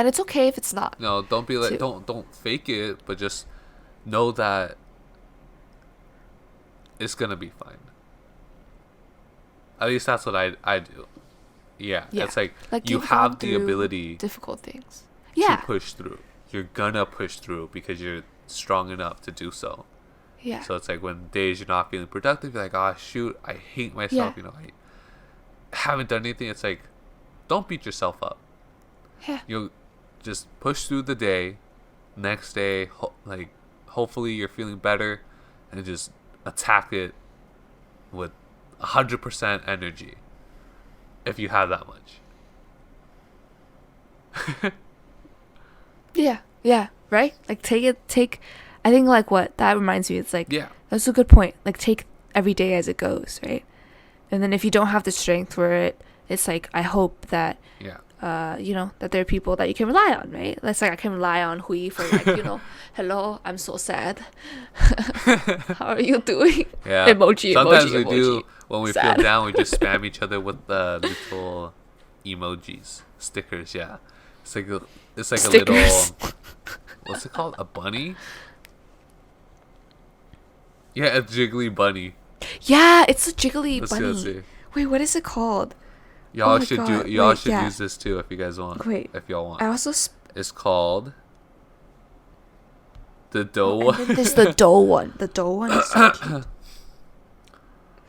it's okay if it's not. No, don't be like don't fake it, but just know that it's gonna be fine. At least that's what I do. It's like you have the ability difficult things to push through. You're gonna push through because you're strong enough to do so. So it's like when days you're not feeling productive, you're like, oh shoot, I hate myself, you know, I haven't done anything. It's like, don't beat yourself up. You'll just push through the day. Next day, like hopefully you're feeling better, and just attack it with 100% energy. if you have that much. Yeah, right? Like take I think like what that reminds me, it's like Yeah. that's a good point. Like take every day as it goes, right? And then if you don't have the strength for it, it's like I hope that Yeah. that there are people that you can rely on, right? That's like I can rely on Hui for like, hello, I'm so sad. How are you doing? Yeah. Emoji, Sometimes emoji, we emoji. do when we Sad. feel down. We just spam each other with the little emojis, stickers. Yeah, it's like Stickers. a little. What's it called? A bunny? Yeah, a jiggly bunny. Yeah, it's a jiggly Let's bunny. see. Wait, what is it called? Y'all Oh my should God, do. Y'all wait, should yeah. use this too if you guys want. Wait, If y'all want. I also It's called the dough and one. then there's the dough one. The dough one is so cute.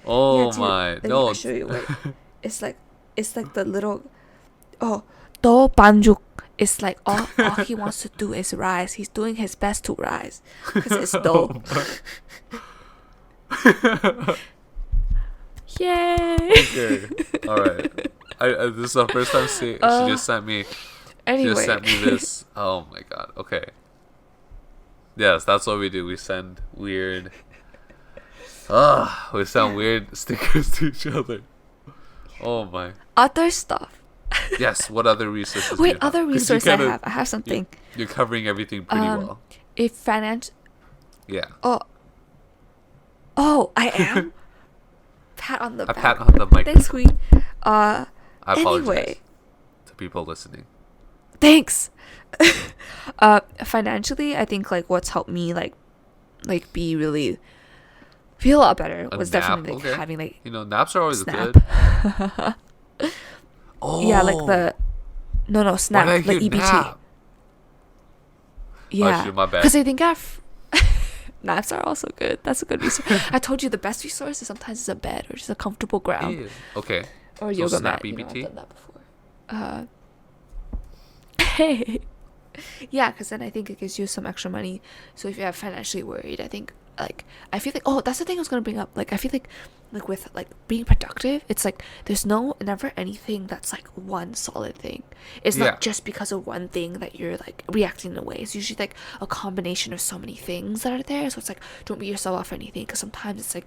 Oh Yeah, dude, my! let me No. show you. Wait, it's like the little dough banjuk. It's like all he wants to do is rise. He's doing his best to rise because it's dough. Yay! Okay. All right. This is the first time she just sent me. She just Anyway, sent me this. Oh my god. Okay. Yes, that's what we do. We send weird. We send weird stickers to each other. Oh my. other stuff. Yes. What other resources? do you Wait, have? other 'Cause you resource kinda- I have something. You're covering everything pretty well. If finance. Yeah. Oh, I am. Pat on the A back. pat on the mic. Thanks, Queen. I apologize Anyway, to people listening. thanks. Financially, I think like what's helped me like be really feel a lot better A was nap, definitely like okay. having like Naps are always snap. good. Oh. Yeah, like the no snap, Why did I like hear EBT. nap? Yeah, shoot, my bad. because I think naps are also good. That's a good resource. I told you the best resource is sometimes is a bed or just a comfortable ground Ew. Okay. or So yoga snap mat. I've EBT? done that before. Hey. Yeah, because then I think it gives you some extra money. So if you're financially worried, I think like I feel like that's the thing I was gonna bring up. Like I feel like with like being productive, it's like there's never anything that's like one solid thing. It's Yeah. not just because of one thing that you're like reacting in a way. It's usually like a combination of so many things that are there. So it's like don't beat yourself up for anything because sometimes it's like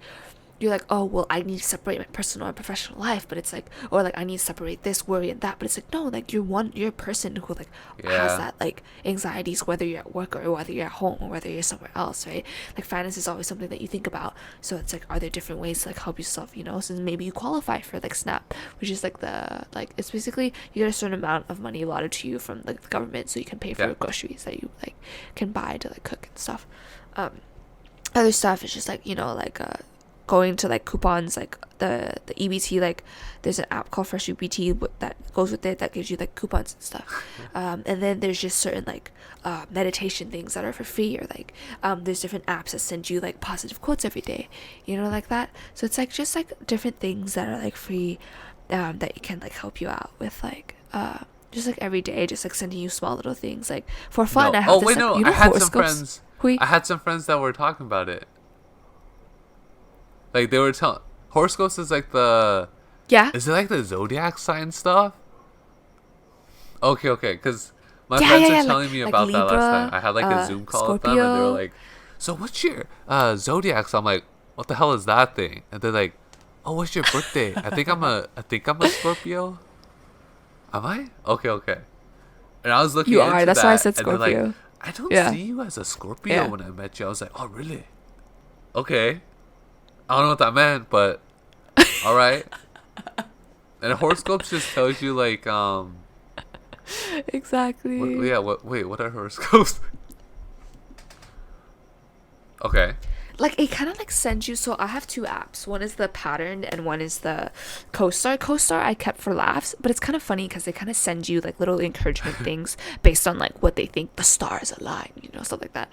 you're like, oh well, I need to separate my personal and professional life, but it's like, or like I need to separate this worry and that, but it's like no, like you're a person who like Yeah. has that like anxieties, whether you're at work or whether you're at home or whether you're somewhere else, right? Like finance is always something that you think about. So it's like, are there different ways to like help yourself, so maybe you qualify for like SNAP, which is like it's basically you get a certain amount of money allotted to you from like the government so you can pay for Yeah. groceries that you like can buy to like cook and stuff. Other stuff is just like going to like coupons, like the EBT, like there's an app called Fresh EBT that goes with it that gives you like coupons and stuff. And then there's just certain like meditation things that are for free, or like there's different apps that send you like positive quotes every day, like that. So it's like just like different things that are like free that you can like help you out with like just like every day, just like sending you small little things like for fun. No. I have Oh this, wait, like, no. you know I had some horoscopes? friends. Hui? I had some friends that were talking about it. Like they were telling horoscopes is like the. Yeah. Is it like the zodiac sign stuff? Okay, because my Yeah, friends yeah, were yeah, telling me like about that Libra, last time. I had like a Zoom call with them, and they Scorpio. were like, "So what's your zodiac?" So I'm like, "What the hell is that thing?" And they're like, "Oh, what's your birthday?" I think I'm a Scorpio. Am I? Okay. And I was looking. You into are. That's that, why I said and they're like, Scorpio. I don't Yeah. see you as a Scorpio Yeah. when I met you. I was like, "Oh, really?" Okay. I don't know what that meant, but all right. And horoscopes just tells you like Exactly. what are horoscopes? Okay. Like it kind of like sends you. So I have two apps. One is the Pattern and one is the CoStar. CoStar I kept for laughs, but it's kind of funny because they kind of send you like little encouragement things based on like what they think the stars align, stuff like that,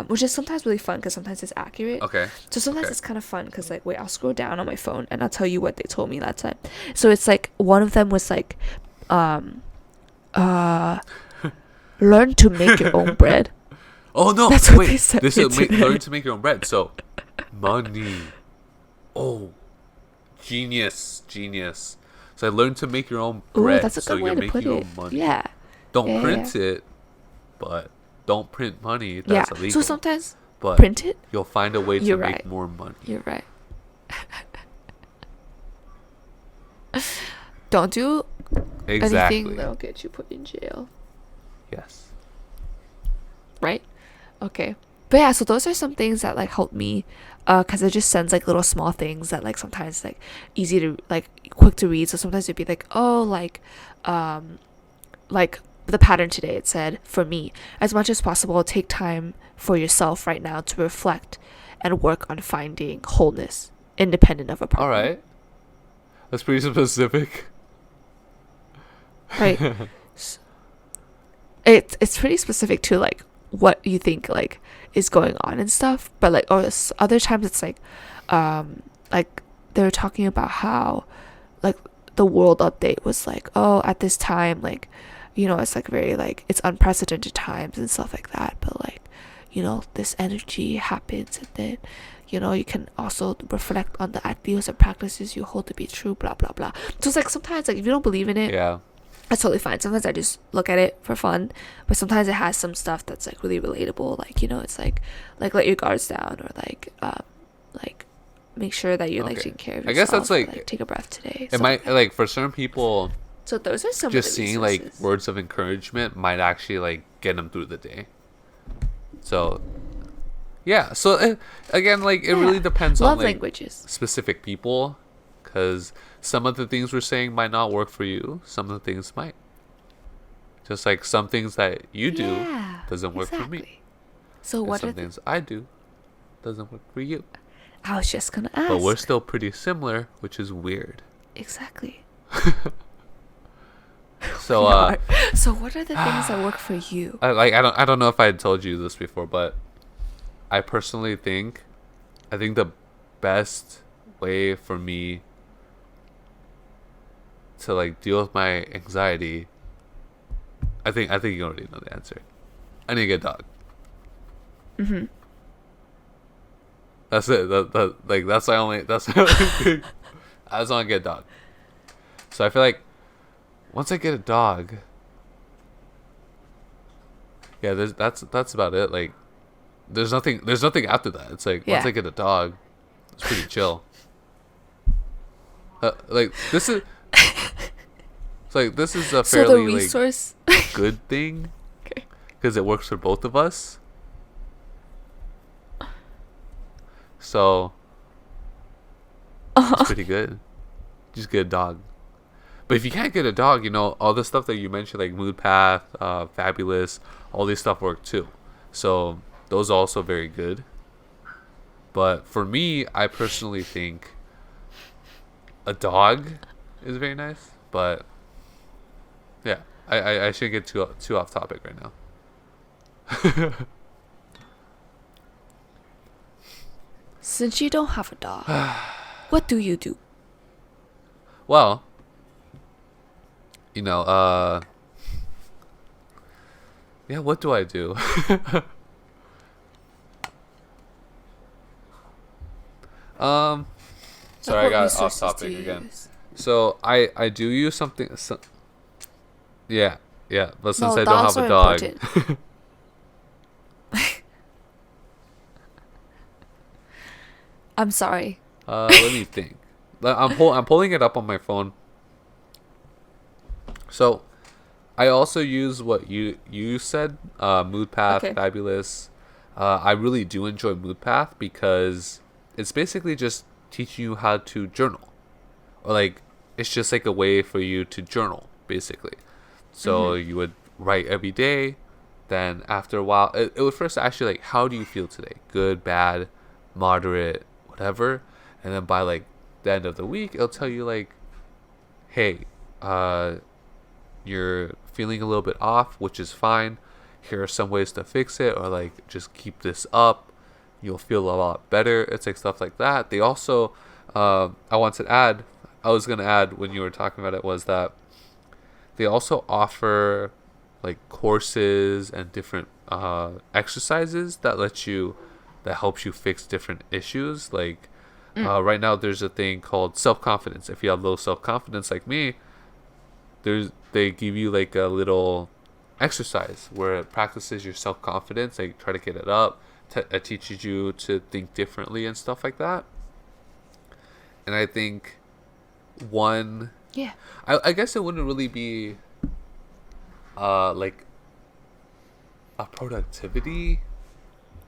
which is sometimes really fun because sometimes it's accurate. Okay. So sometimes Okay. it's kind of fun because like wait, I'll scroll down on my phone and I'll tell you what they told me that time. So it's like one of them was like, learn to make your own bread. Oh no! That's what they Wait, said this is today. learn to make your own bread. So, money. Oh, genius. So So learn to make your own Ooh, bread that's a so good way you're to put making your it. own money. Yeah. Don't Yeah, yeah, print it, but don't print money. yeah. That's So illegal. sometimes But print it. you'll find a way to You're make right. more money. You're right. Don't do Exactly. anything that'll get you put in jail. Yes. Right? Okay. But yeah, so those are some things that like help me, because it just sends like little small things that like sometimes like easy to like quick to read. So sometimes it'd be like, oh, like the pattern today, it said, for me, as much as possible, take time for yourself right now to reflect and work on finding wholeness independent of a partner. All right. That's pretty specific. Right. It's pretty specific to like what you think like is going on and stuff, but like other times it's like they're talking about how like the world update was like, oh, at this time, like, you know, it's like very like it's unprecedented times and stuff like that, but like, you know, this energy happens, and then, you know, you can also reflect on the ideals and practices you hold to be true, blah blah blah. So it's like sometimes like if you don't believe in it, Yeah. that's totally fine. Sometimes I just look at it for fun, but sometimes it has some stuff that's like really relatable. Like, you know, it's like let your guards down, or like make sure that you're like Okay. taking care of I yourself. guess that's or, like take a breath today. it stuff might that. like for certain people, So those are some just of the seeing like resources. words of encouragement might actually like get them through the day. So yeah. So again, like it really depends Love on like languages. specific people, because some of the things we're saying might not work for you. Some of the things might. Just like some things that you do Yeah, doesn't work for me. exactly. So And what some are things I do doesn't work for you. I was just gonna ask. But we're still pretty similar, which is weird. Exactly. So We are. So what are the things that work for you? I don't know if I had told you this before, but I personally think the best way for me to like deal with my anxiety, I think you already know the answer. I need to get a dog. Mhm. That's it. That's my only thing. I just want to get a dog. So I feel like once I get a dog, yeah, that's about it. Like there's nothing after that. It's like once Yeah. I get a dog, it's pretty chill. Like this is it's like this is a So the fairly like resource. good thing Okay. because it works for both of us. So it's pretty good. Just get a dog. But if you can't get a dog, you know, all the stuff that you mentioned, like Mood Path, Fabulous, all these stuff work too. So those are also very good. But for me, I personally think a dog is very nice. But yeah, I shouldn't get too off topic right now. Since you don't have a dog, what do you do? Well, you know, yeah, what do I do? Sorry, I Like, what got off resources do topic you again. use? So I do use something. Yeah, but since No, I don't dogs have a are dog, important. I'm sorry. let me think. I'm pulling it up on my phone. So I also use what you said, Mood Path, Okay. Fabulous. I really do enjoy Mood Path because it's basically just teaching you how to journal, or like it's just like a way for you to journal, basically. So you would write every day. Then after a while, it would first ask you like, how do you feel today? Good, bad, moderate, whatever. And then by like the end of the week, it'll tell you like, hey, you're feeling a little bit off, which is fine. Here are some ways to fix it, or like just keep this up. You'll feel a lot better. It's like stuff like that. They also, I was gonna add when you were talking about it, was that they also offer like courses and different exercises that helps you fix different issues. Like Right now, there's a thing called self-confidence. If you have low self-confidence like me, they give you like a little exercise where it practices your self-confidence. They try to get it up. It teaches you to think differently and stuff like that. And I think one, Yeah. I guess it wouldn't really be like a productivity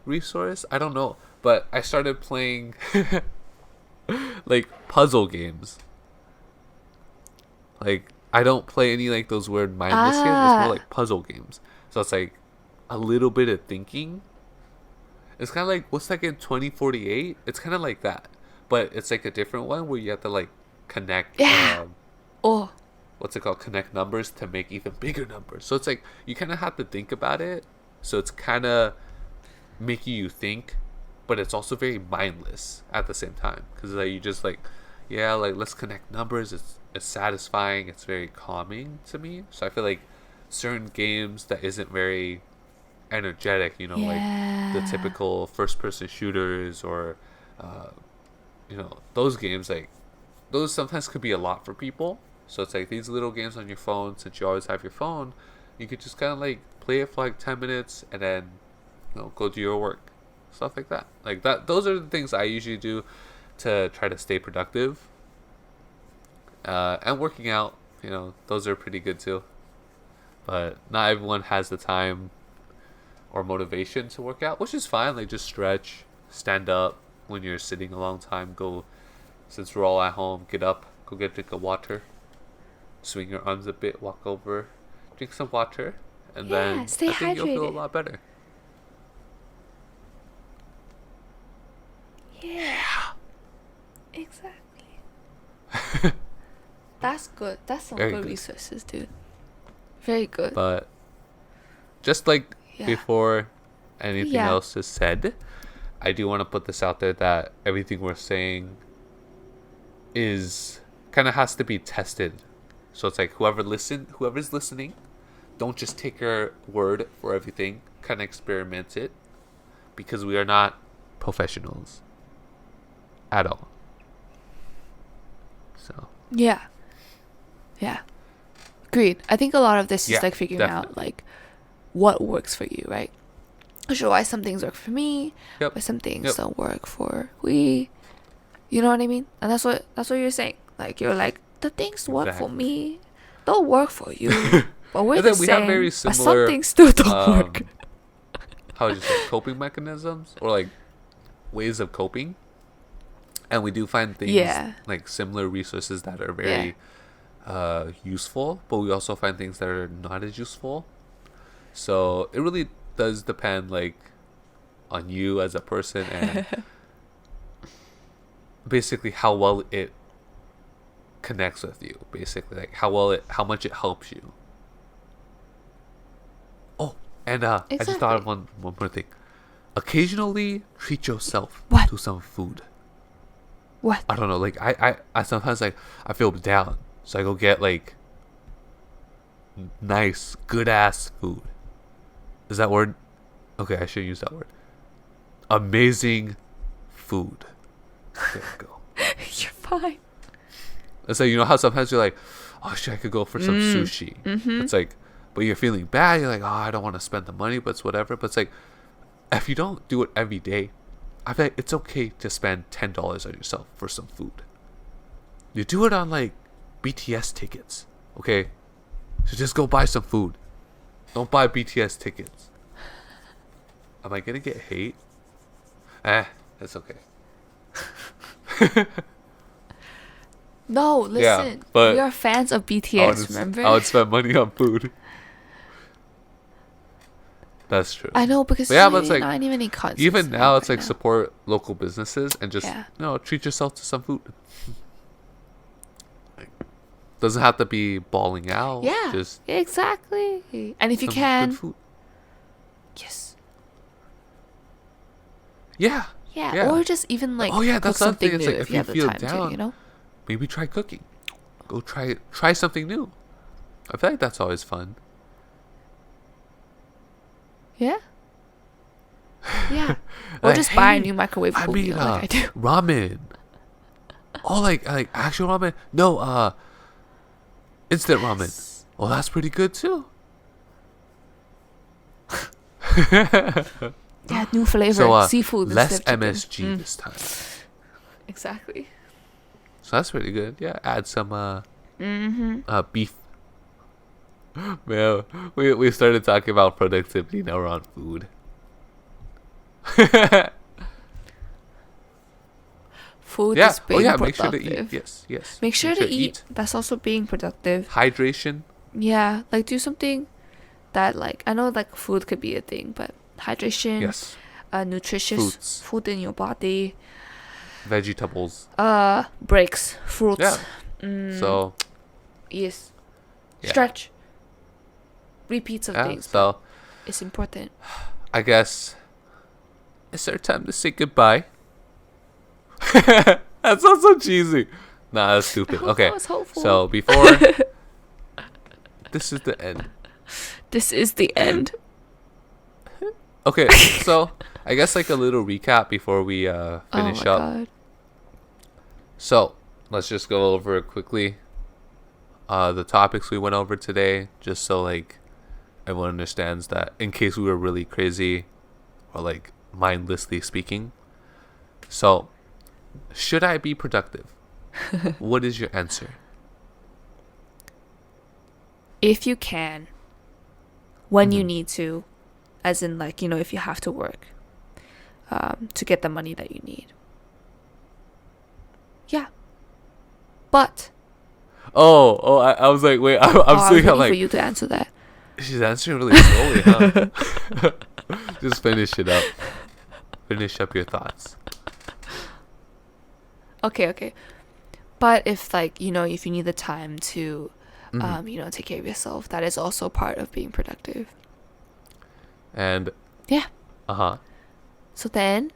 resource. I don't know, but I started playing like puzzle games. Like I don't play any like those weird mindless games. It's more Ah. like puzzle games. So it's like a little bit of thinking. It's kind of like what's that game 2048? It's kind of like that, but it's like a different one where you have to like connect. Yeah. Oh. What's it called? Connect numbers to make even bigger numbers. So it's like you kind of have to think about it. So it's kind of making you think, but it's also very mindless at the same time because like you just like, yeah, like let's connect numbers. It's satisfying. It's very calming to me. So I feel like certain games that isn't very energetic, you know, like the Yeah. typical first-person shooters or, those games like those sometimes could be a lot for people. So it's like these little games on your phone. Since you always have your phone, you could just kind of like play it for like 10 minutes and then go do your work, stuff like that. Like that. Those are the things I usually do to try to stay productive. And working out, those are pretty good too. But not everyone has the time or motivation to work out, which is fine. Like just stretch, stand up when you're sitting a long time. Go, since we're all at home, get up, go get a drink of water, swing your arms a bit, walk over, drink some water, and Yeah, then stay I think you'll feel a hydrated. lot better. Yeah. Exactly. That's good. That's some Very good good. resources, dude. Very good. But just like Yeah. before anything Yeah. else is said, I do want to put this out there that everything we're saying is kind of has to be tested. So it's like whoever's listening, don't just take our word for everything. Kind of experiment it, because we are not professionals at all. So Yeah. Yeah. Agreed. I think a lot of this yeah, is like figuring out definitely. like what works for you, right? Sure, why some things work for me, Yep. why some things Yep. don't work for we. You know what I mean? And that's what you're saying. Like you're like the things work for Exactly. me, don't work for you. But we're And the then we have same. very But some similar things still don't work. how would you say, coping mechanisms or like ways of coping, and we do find things Yeah. like similar resources that are Yeah. very useful, but we also find things that are not as useful. So it really does depend like on you as a person and basically how well it connects with you, basically like how much it helps you. Oh, and I just thought of Exactly. one more thing. Occasionally treat yourself What? to some food. What? I don't know, like I sometimes like I feel down, so I go get like nice, good ass food. Is that word? Okay, I should use that word. Amazing food. There we go. You're fine. It's like, you know how sometimes you're like, oh shit, I could go for some sushi. Mm-hmm. It's like, but you're feeling bad. You're like, oh, I don't want to spend the money, but it's whatever. But it's like, if you don't do it every day, I feel like it's okay to spend $10 on yourself for some food. You do it on like BTS tickets, okay? So just go buy some food. Don't buy BTS tickets. Am I gonna get hate? That's okay. No, listen. but We are fans of I would, BTS, remember? I would spend money on food. That's true. I know because But yeah, there's but it's like not even any concerts even now it's right like now. support local businesses and just Yeah. treat yourself to some food. Like, doesn't have to be balling out. Yeah, Just exactly. And if you some can, good food. yes, Yeah. yeah, Yeah. or just even like Oh, yeah, cook that's the other something thing. new It's like, if if you you have the feel time to, down, you know? maybe try cooking. Go try something new. I feel like that's always fun. Yeah, yeah. Or Like, just buy a hey, new I microwavable made meal like I do. ramen. Oh, like actual ramen? No, instant ramen. Yes. Well, that's pretty good too. Yeah, new flavor. So Seafood less instead of chicken. MSG this time. Exactly. So that's pretty good. Yeah, add some beef. Man, we started talking about productivity. Now we're on food. Food Yeah. is being Oh yeah. productive. Make sure to eat. Yes. Yes. Make sure to eat. That's also being productive. Hydration. Yeah, like do something that like I know like food could be a thing, but hydration, Yes. nutritious Fruits. food in your body, Vegetables. breaks, fruits. Yeah. Mm, So yes, yeah. stretch, repeats of Yeah. things. So It's important. I guess it's our time to say goodbye. That sounds so cheesy. Nah, that's stupid. I hope Okay. that was hopeful. So before this is the end. This is the end. Okay, so I guess like a little recap before we finish oh my up. God. So let's just go over it quickly. The topics we went over today, just so like everyone understands that in case we were really crazy or like mindlessly speaking. So, should I be productive? What is your answer? If you can, when you Mhm. need to, as in like if you have to work, to get the money that you need. Yeah, but I was like, wait, I'm I was still waiting like, for you to answer that. she's answering really slowly, huh? Just finish it up. Finish up your thoughts. Okay. But if like if you need the time to, Mhm. take care of yourself, that is also part of being productive. And Yeah. uh-huh. So then,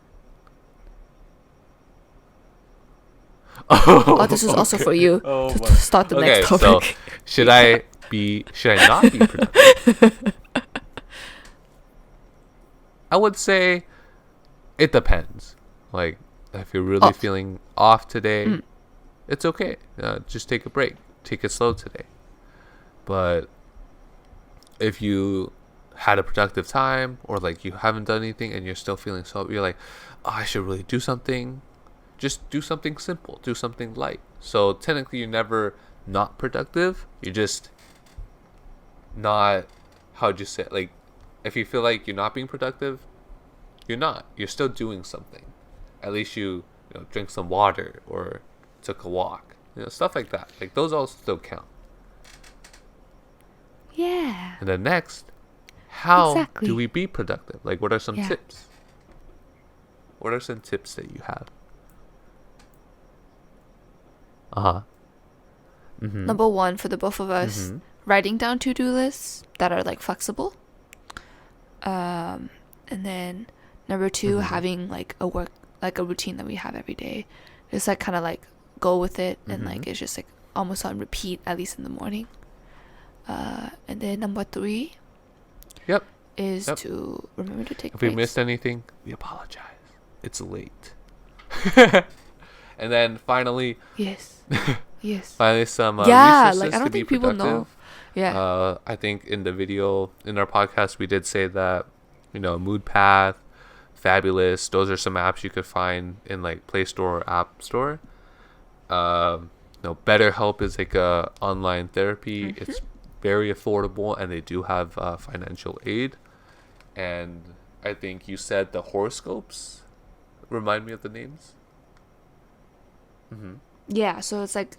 Oh, this is also okay. for you Oh to my- start the Okay, next so topic. should I not be productive? I would say it depends. Like, if you're really Off. feeling off today, Mm. it's okay. Just take a break. Take it slow today. But if you had a productive time or like you haven't done anything and you're still feeling so, you're like, oh, I should really do something. Just do something simple. Do something light. So technically, you're never not productive. You're just not, how'd you say it? Like, if you feel like you're not being productive, you're not. You're still doing something. At least you drink some water or took a walk. Stuff like that. Like, those all still count. Yeah. And then next, how Exactly. do we be productive? Like, what are some Yeah. tips? What are some tips that you have? Uh-huh. Mm-hmm. Number one for the both of us, Mhm. writing down to-do lists that are like flexible. And then number two, Mhm. having like a routine that we have every day. Just like kind of like go with it, and like Mhm. it's just like almost on repeat, at least in the morning. And then number three Yep. is Yep. to remember to take If breaks. we missed anything, we apologize. It's late. And then finally, Yes. Yes. some Yeah, resources like I to don't be think people productive. know. Yeah. I think in the video, in our podcast, we did say that, Mood Path, Fabulous, those are some apps you could find in like Play Store or App Store. BetterHelp is like a online therapy. Mhm. It's very affordable, and they do have financial aid. And I think you said the horoscopes. Remind me of the names. Mm-hmm. Yeah, so it's like,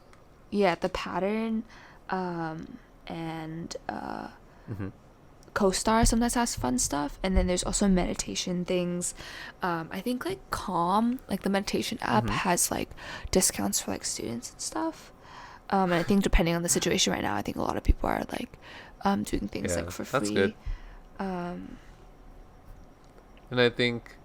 the pattern, and Mm-hmm. CoStar sometimes has fun stuff, and then there's also meditation things. I think like Calm, like the meditation app, Mhm. has like discounts for like students and stuff. And I think depending on the situation right now, I think a lot of people are like doing things Yeah, like for free. that's good. And I think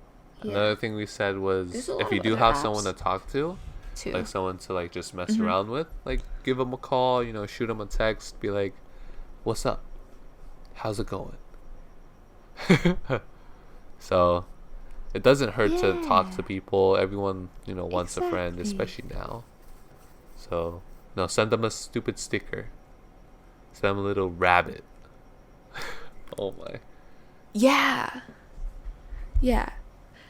another thing we said was, There's a lot if you of do other have someone apps, to talk to, too. like someone to like just mess Mhm. around with, like give them a call, shoot them a text, be like, "What's up? How's it going?" So it doesn't hurt to talk to Yeah. people. Everyone wants a friend, Exactly. especially now. So, no, send them a stupid sticker. Send them a little rabbit. Oh my. Yeah. Yeah.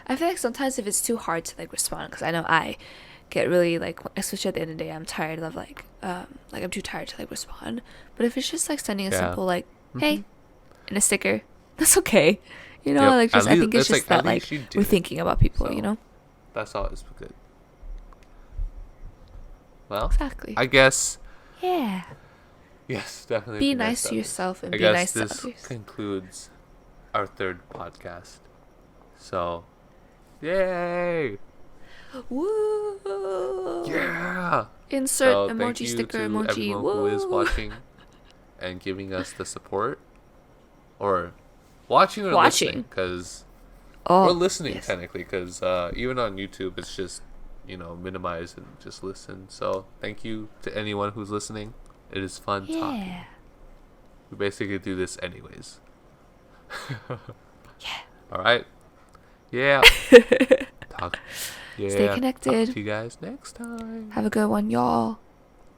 I feel like sometimes if it's too hard to like respond, because I know I get really like, especially at the end of the day, I'm tired of like I'm too tired to like respond. But if it's just like sending a Yeah. simple like, Hmm. hey, and a sticker, that's okay. You know, Yep. like At just I least think it's it's just like at that like least you we're did it. thinking about people. You So know, that's always good. Well, exactly. I guess Yeah. yes, definitely Be be nice nice to to others. yourself and I be guess nice to this others. concludes our third podcast. So, yay! Woo! Yeah. Insert So thank emoji you sticker to emoji. everyone who is Woo! watching and giving us the support, or watching or listening, Watching. because we're Oh, listening yes. technically, because even on YouTube it's just minimize and just listen. So thank you to anyone who's listening. It is fun talking. Yeah. We basically do this anyways. Yeah. All right. Yeah. Talk. Yeah. Stay Talk connected. to you guys next time. Have a good one, y'all.